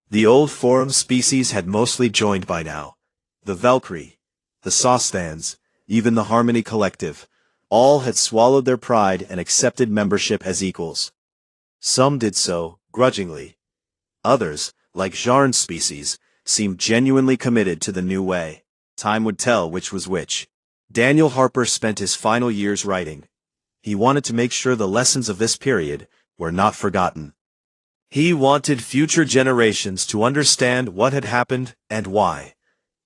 The old forum species had mostly joined by now. The Valkyrie, the Saucestans, even the Harmony Collective, all had swallowed their pride and accepted membership as equals. Some did so, grudgingly. Others, like Jarn's species, seemed genuinely committed to the new way. Time would tell which was which. Daniel Harper spent his final years writing. He wanted to make sure the lessons of this period were not forgotten. He wanted future generations to understand what had happened and why.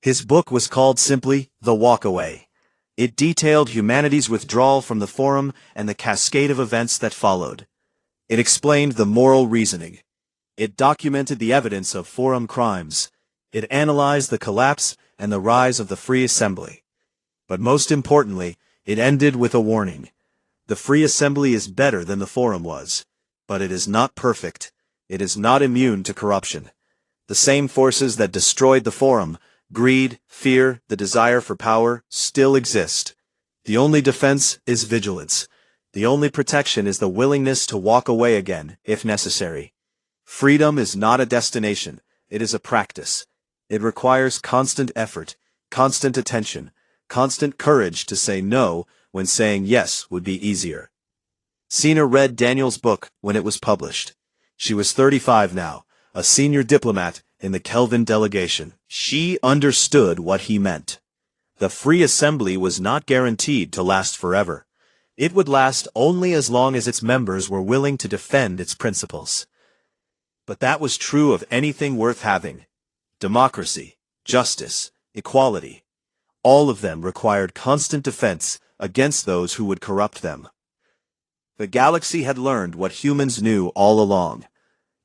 His book was called simply The Walkaway. It detailed humanity's withdrawal from the forum and the cascade of events that followed. It explained the moral reasoning. It documented the evidence of forum crimes. It analyzed the collapse and the rise of the Free Assembly. But most importantly, it ended with a warning. The Free Assembly is better than the forum was, But it is not perfect. It is not immune to corruption. The same forces that destroyed the Forum, greed, fear, the desire for power, still exist. The only defense is vigilance. The only protection is the willingness to walk away again, if necessary. Freedom is not a destination, it is a practice. It requires constant effort, constant attention, constant courage to say no when saying yes would be easier. Sina read Daniel's book when it was published. She was 35 now, a senior diplomat in the Kelvin delegation. She understood what he meant. The free assembly was not guaranteed to last forever. It would last only as long as its members were willing to defend its principles. But that was true of anything worth having. Democracy, justice, equality. All of them required constant defense against those who would corrupt them. The galaxy had learned what humans knew all along.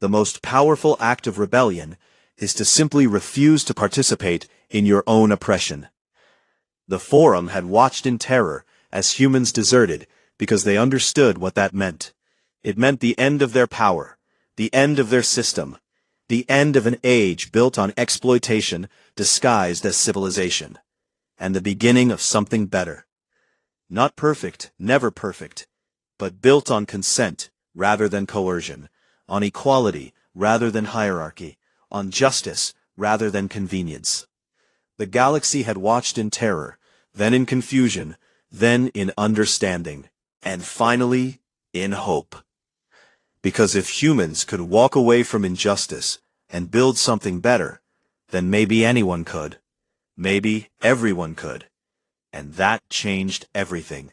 The most powerful act of rebellion is to simply refuse to participate in your own oppression. The Forum had watched in terror as humans deserted because they understood what that meant. It meant the end of their power, the end of their system, the end of an age built on exploitation disguised as civilization, and the beginning of something better. Not perfect, never perfect, but built on consent rather than coercion, on equality rather than hierarchy, on justice rather than convenience. The galaxy had watched in terror, then in confusion, then in understanding, and finally in hope. Because if humans could walk away from injustice and build something better, then maybe anyone could. Maybe everyone could. And that changed everything.